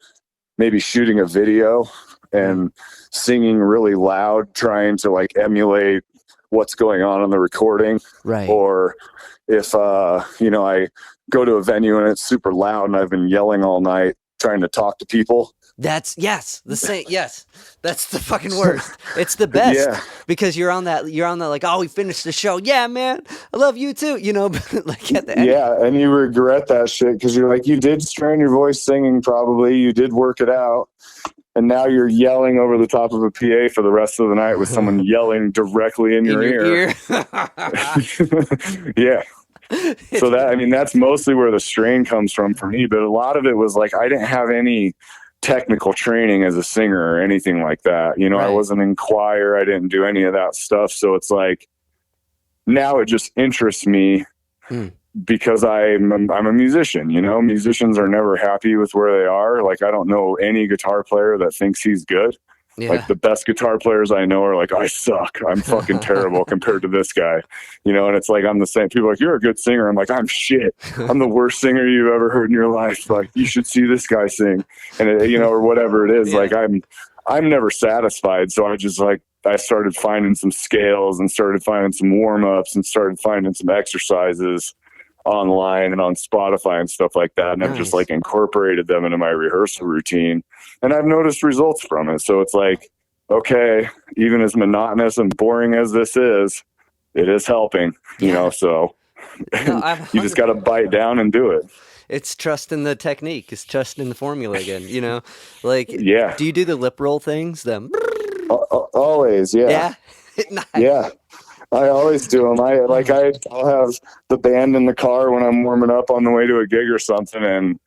maybe shooting a video and singing really loud, trying to like emulate what's going on in the recording. Right. Or if, I go to a venue and it's super loud and I've been yelling all night trying to talk to people. That's the same. Yes. That's the fucking worst. It's the best because you're on that like, oh, we finished the show. Yeah, man. I love you too. Like at the end. Yeah. And you regret that shit because you're like, you did strain your voice singing. Probably you did work it out. And now you're yelling over the top of a PA for the rest of the night with someone yelling directly in your ear. Yeah. So that's mostly where the strain comes from for me. But a lot of it was like, I didn't have any technical training as a singer or anything like that. Right. I wasn't in choir. I didn't do any of that stuff. So it's like, now it just interests me because I'm a musician, musicians are never happy with where they are. Like, I don't know any guitar player that thinks he's good. Yeah. Like the best guitar players I know are like, I suck. I'm fucking terrible compared to this guy, and it's like, I'm the same. People are like, you're a good singer. I'm like, I'm shit. I'm the worst singer you've ever heard in your life. Like, you should see this guy sing, and or whatever it is. Yeah. Like, I'm never satisfied. So I started finding some scales and started finding some warm-ups and started finding some exercises online and on Spotify and stuff like that. And I've just like incorporated them into my rehearsal routine, and I've noticed results from it. So it's like, okay, even as monotonous and boring as this is, it is helping, so you just got to bite down and do it. It's trust in the technique. It's trust in the formula again, like, do you do the lip roll things? Them always. Yeah. Nice. Yeah. I always do them. I'll have the band in the car when I'm warming up on the way to a gig or something, and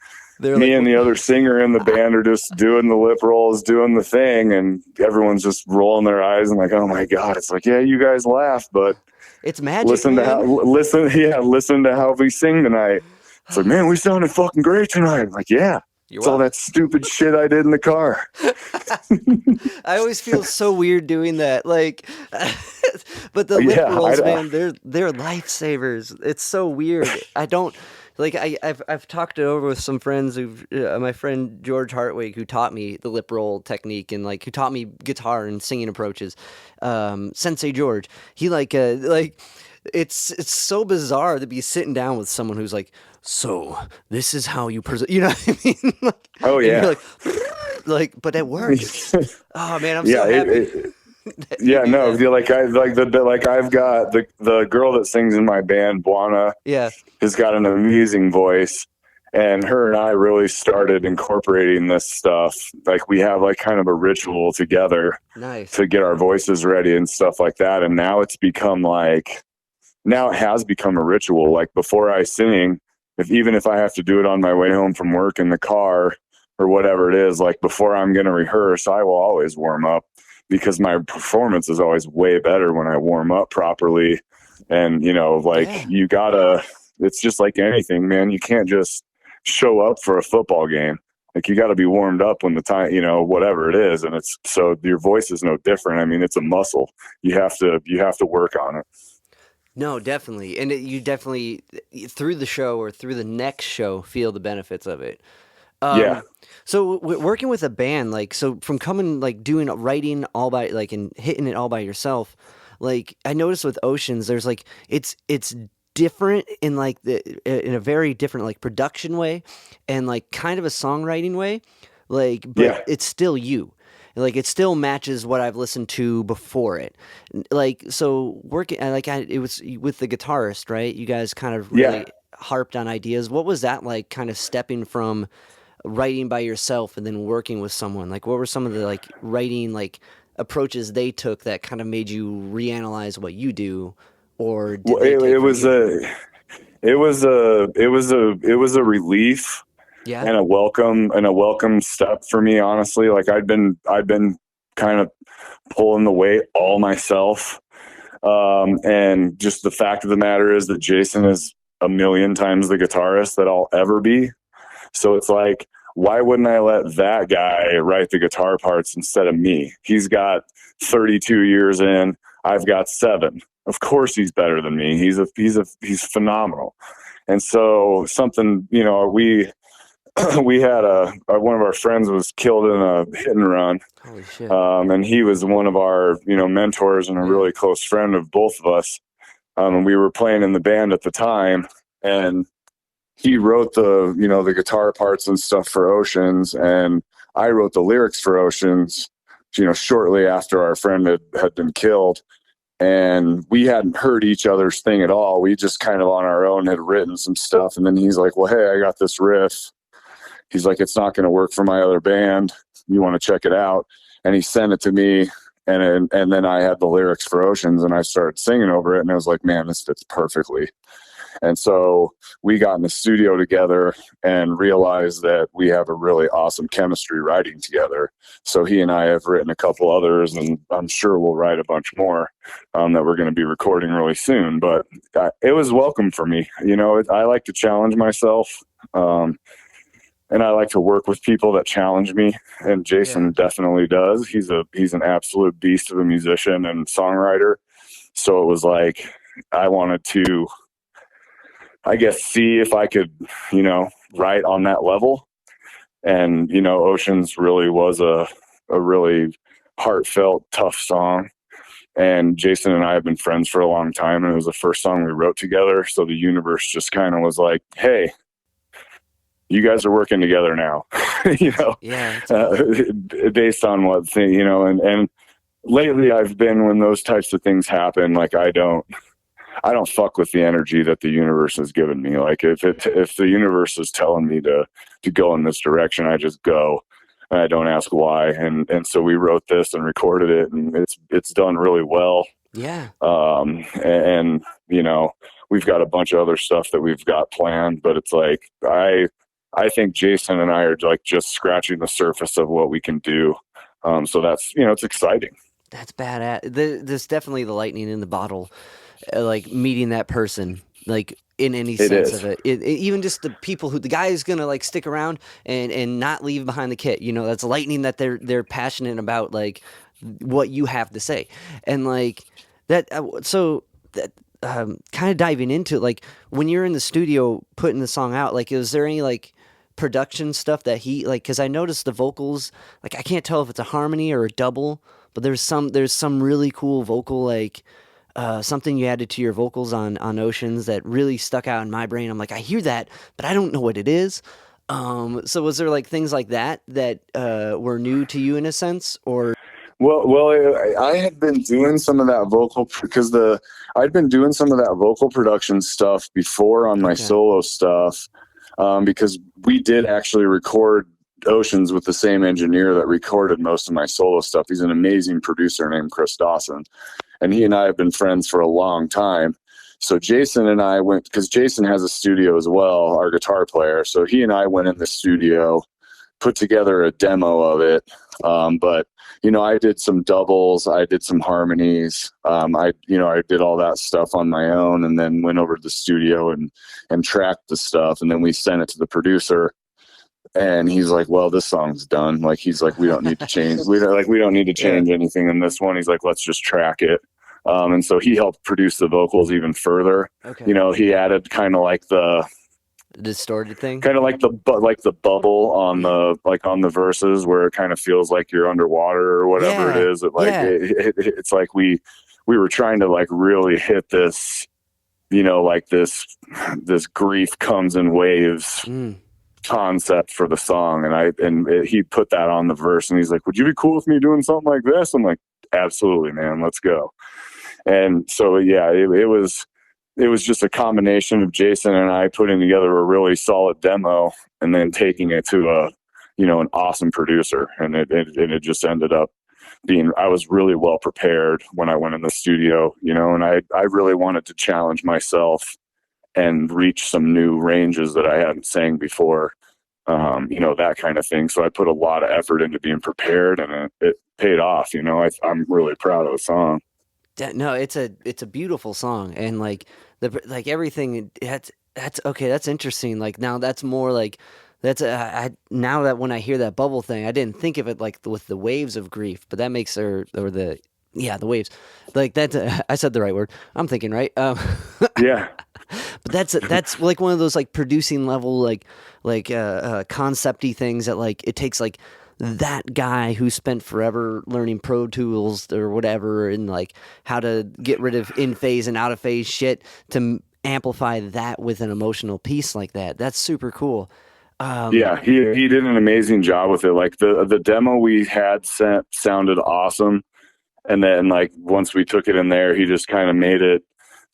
They're me like, and the other singer in the band are just doing the lip rolls, doing the thing, and everyone's just rolling their eyes and like, oh my god! It's like, yeah, you guys laugh, but it's magic, listen man. listen to how we sing tonight. It's like, man, we sounded fucking great tonight. I'm like, yeah, it's all that stupid shit I did in the car. I always feel so weird doing that. Like, but the lip rolls, man, they're lifesavers. It's so weird. I don't like. I've talked it over with some friends who've my friend George Hartwig, who taught me the lip roll technique and like who taught me guitar and singing approaches. Sensei George, he like it's so bizarre to be sitting down with someone who's like, so this is how you present. You know what I mean? Like, oh yeah. You're like, but it works. Oh man, I'm so happy. Yeah, no, I've got the girl that sings in my band, Bwana. Yeah, has got an amazing voice, and her and I really started incorporating this stuff. Like we have like kind of a ritual together, nice, to get our voices ready and stuff like that. And now it has become a ritual. Like before I sing, even if I have to do it on my way home from work in the car or whatever it is, like before I'm going to rehearse, I will always warm up, because my performance is always way better when I warm up properly. And, you gotta, it's just like anything, man. You can't just show up for a football game. Like you got to be warmed up when the time, whatever it is. And it's, so your voice is no different. I mean, it's a muscle. You have to work on it. No, definitely. And you definitely, through the show or through the next show, feel the benefits of it. Yeah. So working with a band, like, so from coming, like doing writing all by like, and hitting it all by yourself, like I noticed with Oceans, there's like, it's different in like in a very different like production way and like kind of a songwriting way, like, but it's still you. Like it still matches what I've listened to before it. Like, so working, it was with the guitarist, right? You guys kind of really harped on ideas. What was that like, kind of stepping from writing by yourself and then working with someone? Like what were some of the like writing like approaches they took that kind of made you reanalyze what you do? Or did it was a relief and a welcome step for me, honestly. Like I'd been kind of pulling the weight all myself, and just the fact of the matter is that Jason is a million times the guitarist that I'll ever be. So it's like, why wouldn't I let that guy write the guitar parts instead of me? He's got 32 years in. I've got 7. Of course he's better than me. He's phenomenal. And so something, we had one of our friends was killed in a hit and run. Holy shit. And he was one of our, mentors and a really close friend of both of us. And we were playing in the band at the time, and he wrote the guitar parts and stuff for Oceans, and I wrote the lyrics for Oceans, shortly after our friend had been killed. And we hadn't heard each other's thing at all. We just kind of on our own had written some stuff. And then he's like, well, hey, I got this riff. He's like, it's not going to work for my other band. You want to check it out? And he sent it to me. And then I had the lyrics for Oceans, and I started singing over it. And I was like, man, this fits perfectly. And so we got in the studio together and realized that we have a really awesome chemistry writing together. So he and I have written a couple others, and I'm sure we'll write a bunch more that we're going to be recording really soon. But it was welcome for me. I like to challenge myself, and I like to work with people that challenge me. And Jason definitely does. He's an absolute beast of a musician and songwriter. So it was like, I wanted to, I guess, see if I could, write on that level. And, Oceans really was a really heartfelt, tough song. And Jason and I have been friends for a long time, and it was the first song we wrote together. So the universe just kind of was like, hey, you guys are working together now, based on what thing, and lately I've been, when those types of things happen, like I don't fuck with the energy that the universe has given me. Like if the universe is telling me to go in this direction, I just go. and I don't ask why. And so we wrote this and recorded it, and it's done really well. Yeah. And you know, we've got a bunch of other stuff that we've got planned, but it's like, I think Jason and I are like just scratching the surface of what we can do. So that's, you know, it's exciting. That's badass. There's definitely the lightning in the bottle, like meeting that person, like in any It sense is. of it. Even just the people who the guy is gonna like stick around and not leave behind the kit. You know, that's lightning that they're passionate about, like what you have to say, and like that. So that kind of diving into like when you're in the studio putting the song out, like is there any like production stuff that he like? Because I noticed the vocals, like I can't tell if it's a harmony or a double, but there's some really cool vocal like something you added to your vocals on Oceans that really stuck out in my brain. I'm like, I hear that, but I don't know what it is. So was there like things like that that were new to you in a sense, or Well, I had been doing some of that vocal because I'd been doing some of that vocal production stuff before on my okay, solo stuff, because we did actually record Oceans with the same engineer that recorded most of my solo stuff. He's an amazing producer named Chris Dawson, and he and I have been friends for a long time. So Jason and I went, because Jason has a studio as well, our guitar player. So he and I went in the studio, put together a demo of it. But you know, I did some doubles, I did some harmonies. I did all that stuff on my own, and then went over to the studio and tracked the stuff, and then we sent it to the producer. And he's like, "Well, this song's done." Like, he's like, "We don't need to change. We don't need to change anything in this one." He's like, "Let's just track it." And so he helped produce the vocals even further. okay, You know, he added kind of like the distorted thing? the bubble on the verses where it kind of feels like you're underwater or whatever Yeah, it is. It's like we were trying to like really hit this, you know, like this grief comes in waves mm, concept for the song. He put that on the verse, and he's like, "Would you be cool with me doing something like this?" I'm like, "Absolutely, man, let's go." And so, yeah, it was just a combination of Jason and I putting together a really solid demo and then taking it to an awesome producer. And it just ended up being, I was really well prepared when I went in the studio, you know, and I really wanted to challenge myself and reach some new ranges that I hadn't sang before, you know, that kind of thing. So I put a lot of effort into being prepared, and it paid off. You know, I'm really proud of the song. No, it's a beautiful song, and like like everything. That's okay. That's interesting. Like now, that's more like that's now that when I hear that bubble thing, I didn't think of it like with the waves of grief, but that makes or the yeah, the waves, like that's I said the right word. I'm thinking right. Yeah. But that's like one of those like producing level like concepty things that like it takes like that guy who spent forever learning Pro Tools or whatever and like how to get rid of in phase and out of phase shit to amplify that with an emotional piece like that. That's super cool. Yeah, he did an amazing job with it. Like the demo we had sent sounded awesome, and then like once we took it in there, he just kind of made it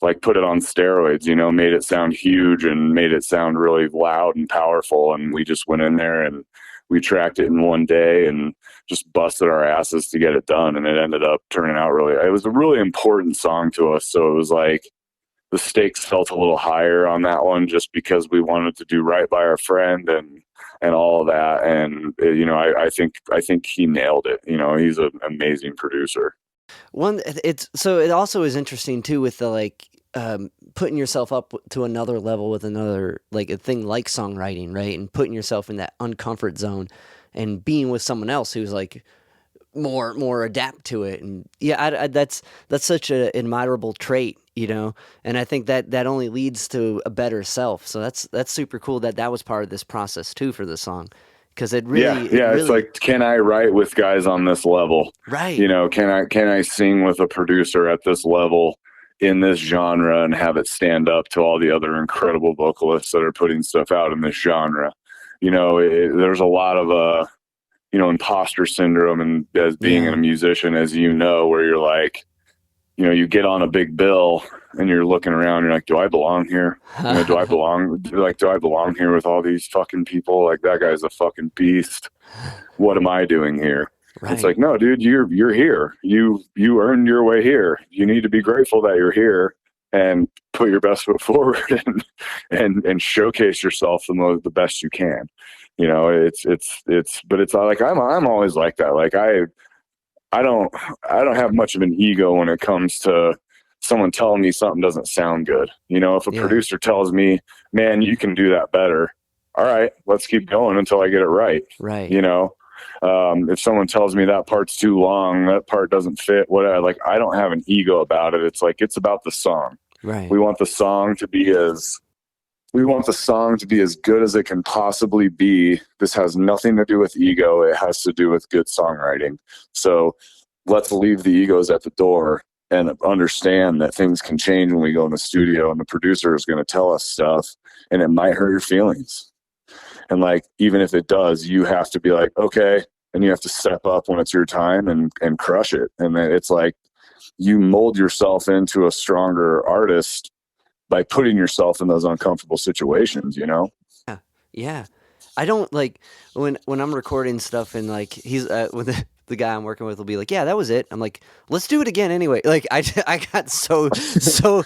like put it on steroids, you know, made it sound huge and made it sound really loud and powerful. And we just went in there and we tracked it in one day and just busted our asses to get it done. And it ended up turning out it was a really important song to us. So it was like the stakes felt a little higher on that one just because we wanted to do right by our friend and all of that. And you know, I think he nailed it. You know, he's an amazing producer. It also is interesting too with the like putting yourself up to another level with another like a thing like songwriting, right? And putting yourself in that uncomfort zone and being with someone else who's like more adapt to it. And yeah, that's such an admirable trait, you know. And I think that only leads to a better self. So that's super cool that was part of this process too for the song. Because it really, it's like, can I write with guys on this level? right? You know, can I sing with a producer at this level in this genre and have it stand up to all the other incredible vocalists that are putting stuff out in this genre? You know, there's a lot of you know, imposter syndrome and as being a musician, as you know, where you're like, you get on a big bill and you're looking around, you're like, do I belong here? Do I belong here with all these fucking people? Like, that guy's a fucking beast. What am I doing here? Right. It's like, no, dude, you're here. You earned your way here. You need to be grateful that you're here and put your best foot forward and showcase yourself the best you can. But it's like, I'm always like that. Like, I don't have much of an ego when it comes to someone telling me something doesn't sound good. If a producer tells me, man, you can do that better. All right, let's keep going until I get it right. Right. If someone tells me that part's too long, that part doesn't fit, whatever, like, I don't have an ego about it. It's like, it's about the song. Right. We want the song to be as good as it can possibly be. This has nothing to do with ego. It has to do with good songwriting. So let's leave the egos at the door and understand that things can change when we go in the studio, and the producer is going to tell us stuff and it might hurt your feelings. And like, even if it does, you have to be like, okay. And you have to step up when it's your time and crush it. And then it's like, you mold yourself into a stronger artist by putting yourself in those uncomfortable situations, Yeah. I don't like when I'm recording stuff and like he's with the guy I'm working with will be like, yeah, that was it. I'm like, let's do it again anyway. Like I got so that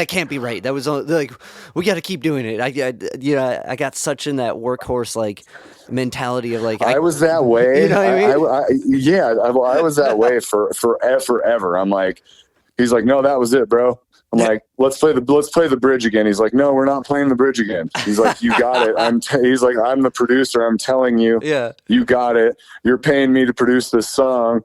can't be right. That was like, we got to keep doing it. I got such in that workhorse like mentality of like, I was that way. You know what I mean? I was that way for forever. I'm like, he's like, no, that was it, bro. I'm like, let's play the bridge again. He's like, no, we're not playing the bridge again. He's like, you got it. He's like, I'm the producer. I'm telling you, you got it. You're paying me to produce this song.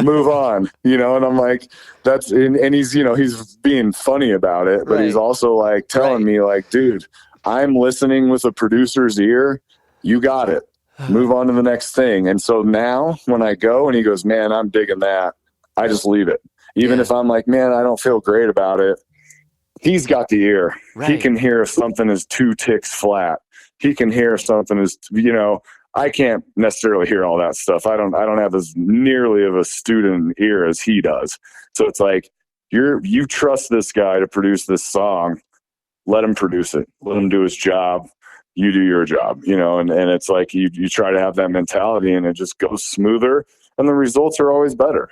Move on, and I'm like, and he's, he's being funny about it, but he's also like telling me like, dude, I'm listening with a producer's ear. You got it. Move on to the next thing. And so now when I go and he goes, man, I'm digging that, I just leave it. Even if I'm like, man, I don't feel great about it. He's got the ear. Right. He can hear if something is 2 ticks flat. He can hear if something is, I can't necessarily hear all that stuff. I don't have as nearly of a student ear as he does. So it's like, you trust this guy to produce this song. Let him produce it. Let him do his job. You do your job, and it's like, you try to have that mentality and it just goes smoother and the results are always better.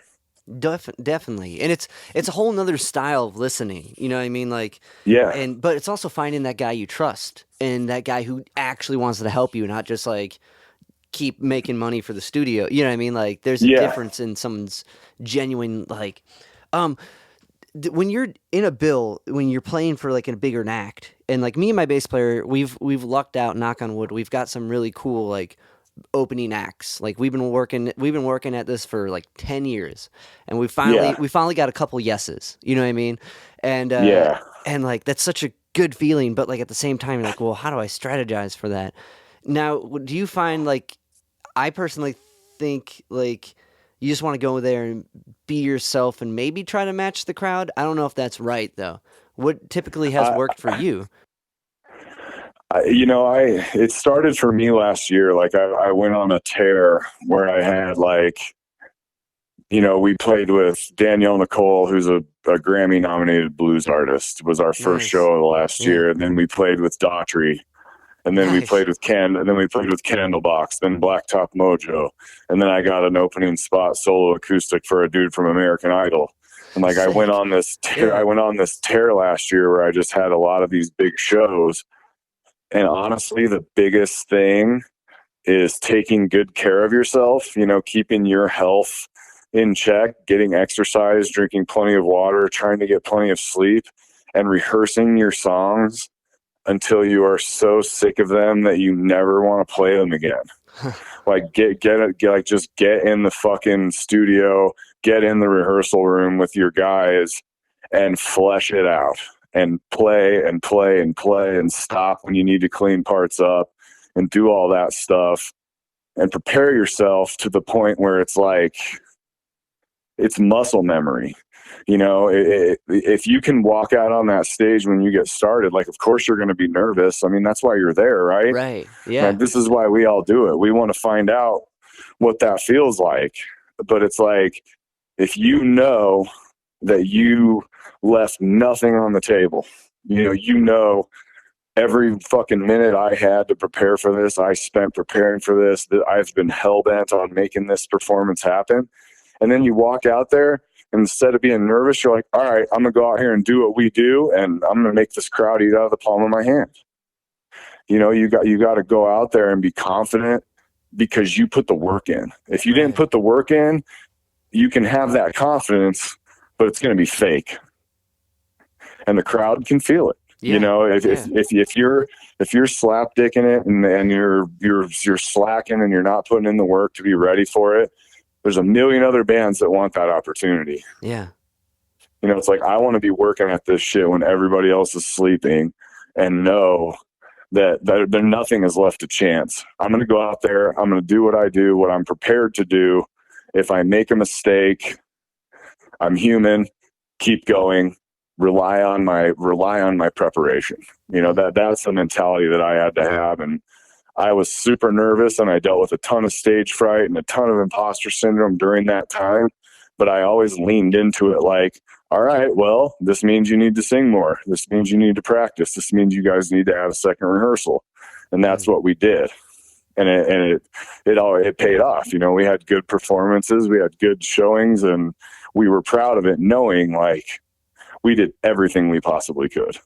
Definitely. And it's a whole nother style of listening, you know what I mean? Like, but it's also finding that guy you trust and that guy who actually wants to help you, not just like keep making money for the studio. You know what I mean? Like, there's a difference in someone's genuine, like, when you're in a bill, when you're playing for like a bigger act, and like me and my bass player, we've lucked out, knock on wood, we've got some really cool, like, opening acts. Like, we've been working at this for like 10 years, and we finally got a couple yeses, you know what I mean? And and like, that's such a good feeling, but like at the same time, you're like, well, how do I strategize for that? Now, do you find, like, I personally think like you just want to go there and be yourself and maybe try to match the crowd? I don't know if that's right though. What typically has worked for you? It started for me last year. Like, I went on a tear where I had, like, we played with Danielle Nicole, who's a Grammy nominated blues artist, was our first show of the last year. And then we played with Daughtry, and then we played with Candlebox, then Blacktop Mojo. And then I got an opening spot solo acoustic for a dude from American Idol. And like, I went on this tear last year where I just had a lot of these big shows. And honestly, the biggest thing is taking good care of yourself, keeping your health in check, getting exercise, drinking plenty of water, trying to get plenty of sleep, and rehearsing your songs until you are so sick of them that you never want to play them again. Like, just get in the fucking studio, get in the rehearsal room with your guys and flesh it out. And play and play and play and stop when you need to clean parts up and do all that stuff and prepare yourself to the point where it's like, it's muscle memory. If you can walk out on that stage when you get started, like, of course you're going to be nervous. I mean, that's why you're there, right? Right. Yeah. And this is why we all do it. We want to find out what that feels like. But it's like, if you know that you left nothing on the table, you know, every fucking minute I had to prepare for this, I spent preparing for this, that I've been hell-bent on making this performance happen. And then you walk out there, and instead of being nervous, you're like, all right, I'm going to go out here and do what we do, and I'm going to make this crowd eat out of the palm of my hand. You got to go out there and be confident because you put the work in. If you didn't put the work in, you can have that confidence, but it's going to be fake. And the crowd can feel it. Yeah. If you're slapdicking it and you're slacking and you're not putting in the work to be ready for it, there's a million other bands that want that opportunity. Yeah. It's like, I want to be working at this shit when everybody else is sleeping and know that nothing is left to chance. I'm going to go out there. I'm going to do what I do, what I'm prepared to do. If I make a mistake, I'm human. Keep going. Rely on my preparation. That's the mentality that I had to have. And I was super nervous, and I dealt with a ton of stage fright and a ton of imposter syndrome during that time. But I always leaned into it like, all right, well, this means you need to sing more. This means you need to practice. This means you guys need to have a second rehearsal. And that's what we did. And it paid off. We had good performances, we had good showings, and we were proud of it, knowing like we did everything we possibly could.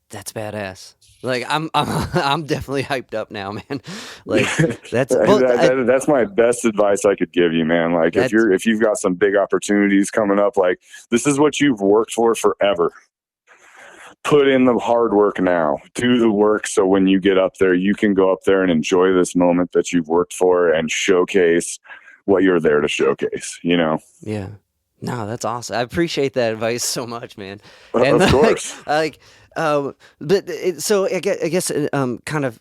That's badass. Like I'm definitely hyped up now, man. Like that's my best advice I could give you, man. Like if you've got some big opportunities coming up, like this is what you've worked for forever. Put in the hard work now. Do the work so when you get up there, you can go up there and enjoy this moment that you've worked for and showcase what you're there to showcase, Yeah. No, that's awesome. I appreciate that advice so much, man. And of course. So I guess kind of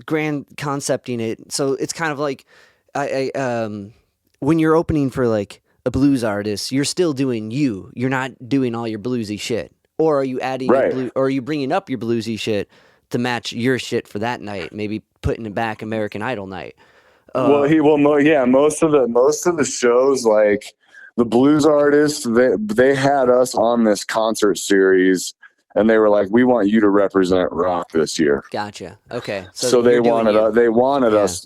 grand concepting it. So it's kind of like when you're opening for like a blues artist, you're still doing you. You're not doing all your bluesy shit. Or are you adding or are you bringing up your bluesy shit to match your shit for that night? Maybe putting it back American Idol night. Most of the shows, like the blues artists, they had us on this concert series, and they were like, "We want you to represent rock this year." Gotcha. Okay. So they wanted us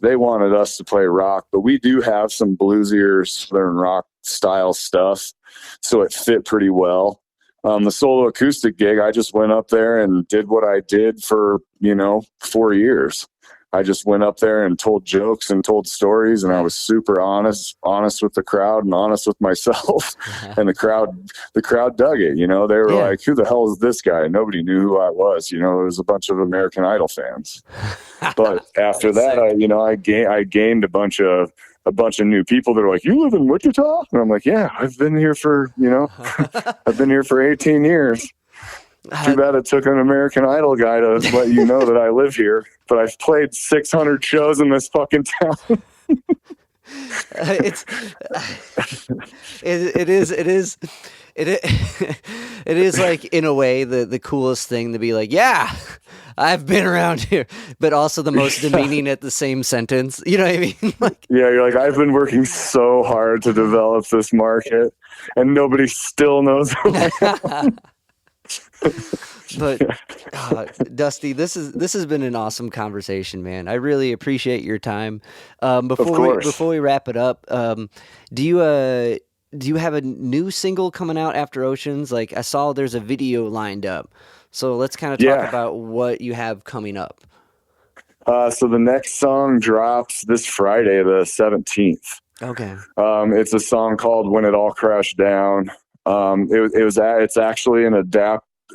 to play rock, but we do have some bluesier southern rock style stuff, so it fit pretty well. The solo acoustic gig, I just went up there and did what I did for 4 years. I just went up there and told jokes and told stories, and I was super honest with the crowd and honest with myself. And the crowd dug it. They were like, "Who the hell is this guy?" Nobody knew who I was. It was a bunch of American Idol fans. But after that, I gained a bunch of new people that are like, "You live in Wichita?" And I'm like, "Yeah, I've been here for 18 years." Too bad it took an American Idol guy to let you know that I live here, but I've played 600 shows in this fucking town. It is like, in a way, the coolest thing to be like, yeah, I've been around here, but also the most demeaning at the same sentence. You know what I mean? Like, yeah, you're like, I've been working so hard to develop this market, and nobody still knows who I am. But Dusty, this has been an awesome conversation, man. I really appreciate your time. Before we wrap it up, do you have a new single coming out after Oceans? Like, I saw there's a video lined up, so let's kind of talk about what you have coming up. So the next song drops this Friday, the 17th. Okay. It's a song called "When It All Crashed Down." It's actually an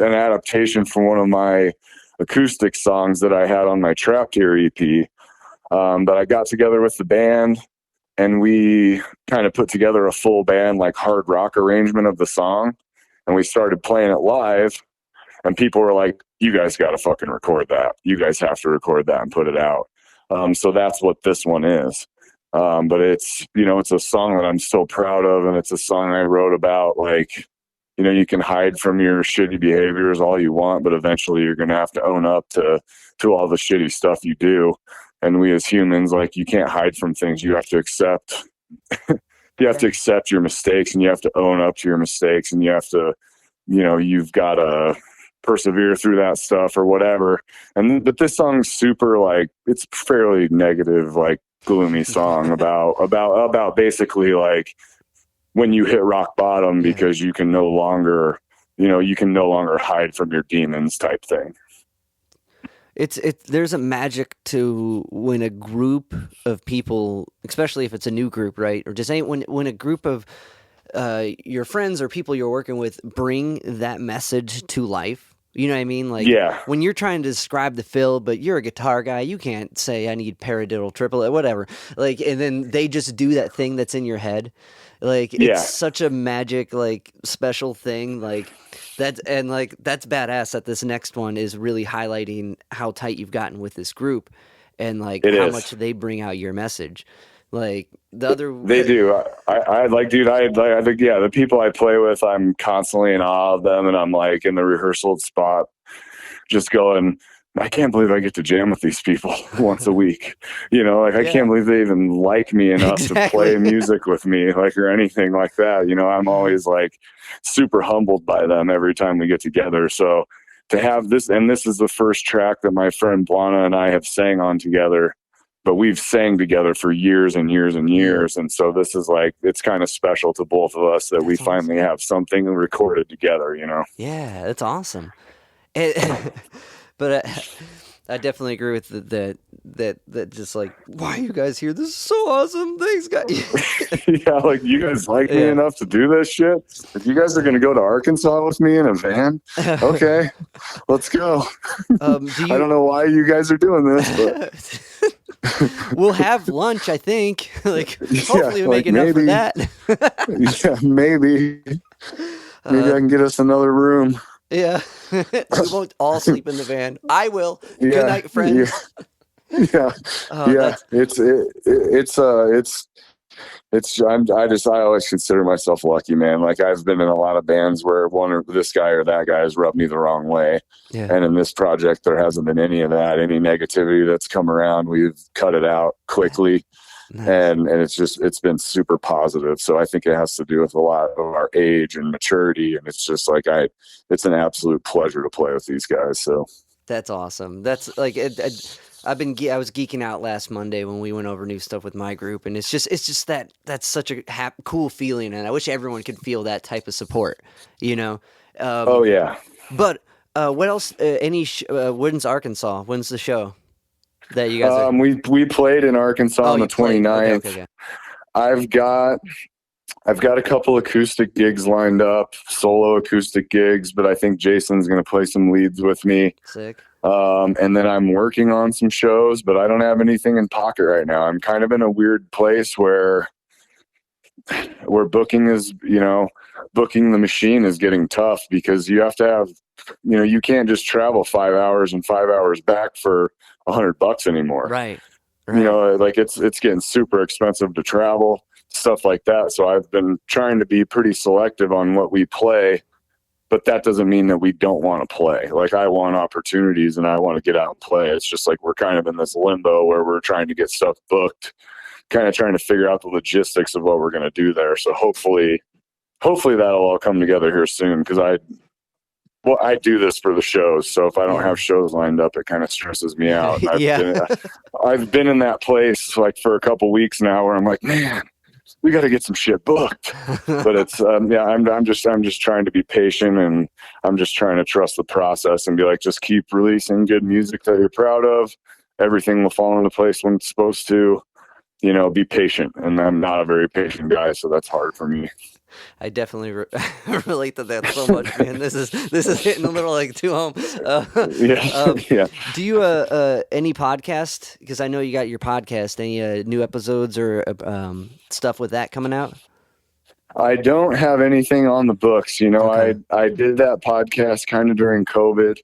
adaptation from one of my acoustic songs that I had on my Trapped Here EP. But I got together with the band, and we kind of put together a full band, like hard rock arrangement of the song. And we started playing it live, and people were like, "You guys got to fucking record that. You guys have to record that and put it out." So that's what this one is. But it's a song that I'm still proud of, and it's a song I wrote about, like, you can hide from your shitty behaviors all you want, but eventually you're going to have to own up to all the shitty stuff you do. And we as humans, like, you can't hide from things. You have to accept you have to accept your mistakes and you have to own up to your mistakes and you have to, you've got to persevere through that stuff or whatever. But this song's super like, it's fairly negative, like gloomy song about basically like when you hit rock bottom because you can no longer hide from your demons type thing. There's a magic to when a group of people, especially if it's a new group, right? Or just when a group of your friends or people you're working with bring that message to life. You know what I mean? Like when you're trying to describe the fill, but you're a guitar guy, you can't say I need paradiddle, triplet, whatever. Like, and then they just do that thing that's in your head. Like it's such a magic, like special thing. Like that's badass that this next one is really highlighting how tight you've gotten with this group and like how much they bring out your message. Like the other, they do. I like, dude. I think, the people I play with, I'm constantly in awe of them, and I'm like in the rehearsal spot, just going, I can't believe I get to jam with these people once a week. I can't believe they even like me enough to play music with me, like, or anything like that. I'm always like super humbled by them every time we get together. So to have this, and this is the first track that my friend Bwana and I have sang on together, but we've sang together for years and years and years. And so this is like, it's kind of special to both of us that we finally have something recorded together, Yeah, that's awesome. But I definitely agree with that just like, why are you guys here? This is so awesome. Thanks, guys. Like, you guys like me enough to do this shit? If you guys are going to go to Arkansas with me in a van, okay, let's go. I don't know why you guys are doing this, but... We'll have lunch, I think. Like, hopefully we make enough for that. Maybe I can get us another room. Yeah. We won't all sleep in the van. I will. Good night, friends. I always consider myself lucky, man. Like, I've been in a lot of bands where this guy or that guy has rubbed me the wrong way. Yeah. And in this project, there hasn't been any of that. Any negativity that's come around, we've cut it out quickly. Nice. And it's been super positive. So I think it has to do with a lot of our age and maturity. And it's just like, it's an absolute pleasure to play with these guys. So that's awesome. That's like, I was geeking out last Monday when we went over new stuff with my group, and it's just that's such a cool feeling, and I wish everyone could feel that type of support, oh yeah. But what else? When's Arkansas? When's the show that you guys? We played in Arkansas on the 29th. Okay. I've got a couple acoustic gigs lined up, solo acoustic gigs, but I think Jason's going to play some leads with me. Sick. And then I'm working on some shows, but I don't have anything in pocket right now. I'm kind of in a weird place where booking is, booking the machine is getting tough because you have to have, you can't just travel 5 hours and 5 hours back for $100 anymore. Right. Like it's getting super expensive to travel, stuff like that. So I've been trying to be pretty selective on what we play. But that doesn't mean that we don't want to play. Like, I want opportunities and I want to get out and play. It's just like we're kind of in this limbo where we're trying to get stuff booked, kind of trying to figure out the logistics of what we're going to do there. So hopefully that'll all come together here soon, because I do this for the shows. So if I don't have shows lined up, it kind of stresses me out. I've been in that place like for a couple weeks now where I'm like, man, we got to get some shit booked. But it's I'm just trying to be patient, and I'm just trying to trust the process and be like, just keep releasing good music that you're proud of. Everything will fall into place when it's supposed to. Be patient. And I'm not a very patient guy, so that's hard for me. I definitely relate to that so much, man. This is hitting a little like too home. Yeah. Do you any podcast? Because I know you got your podcast. Any new episodes or stuff with that coming out? I don't have anything on the books. Okay. I did that podcast kind of during COVID,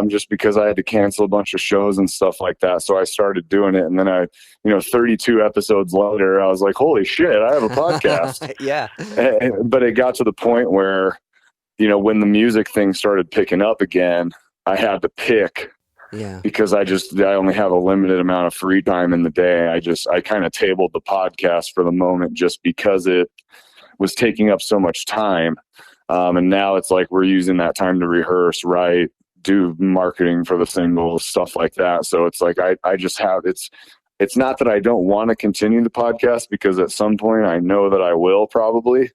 just because I had to cancel a bunch of shows and stuff like that. So I started doing it, and then 32 episodes later, I was like, holy shit, I have a podcast. Yeah. But it got to the point where, when the music thing started picking up again, I had to pick Yeah. because I only have a limited amount of free time in the day. I kind of tabled the podcast for the moment just because it was taking up so much time. And now it's like we're using that time to rehearse, write, do marketing for the singles, stuff like that. So it's like I just have it's not that I don't want to continue the podcast, because at some point I know that I will probably.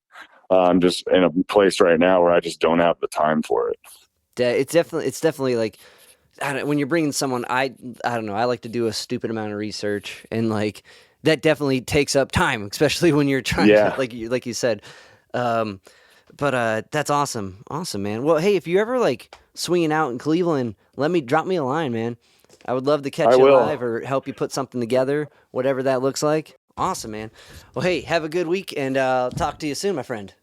I'm just in a place right now where I just don't have the time for it. It's definitely like, when you're bringing someone, I don't know, I like to do a stupid amount of research, and like that definitely takes up time, especially when you're trying to, like you said. But that's awesome, man. Well, hey, if you ever like swinging out in Cleveland, drop me a line, man. I would love to catch you live or help you put something together, whatever that looks like. Awesome, man. Well, hey, have a good week, and I'll talk to you soon, my friend.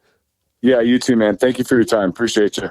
Yeah, you too, man. Thank you for your time. Appreciate you.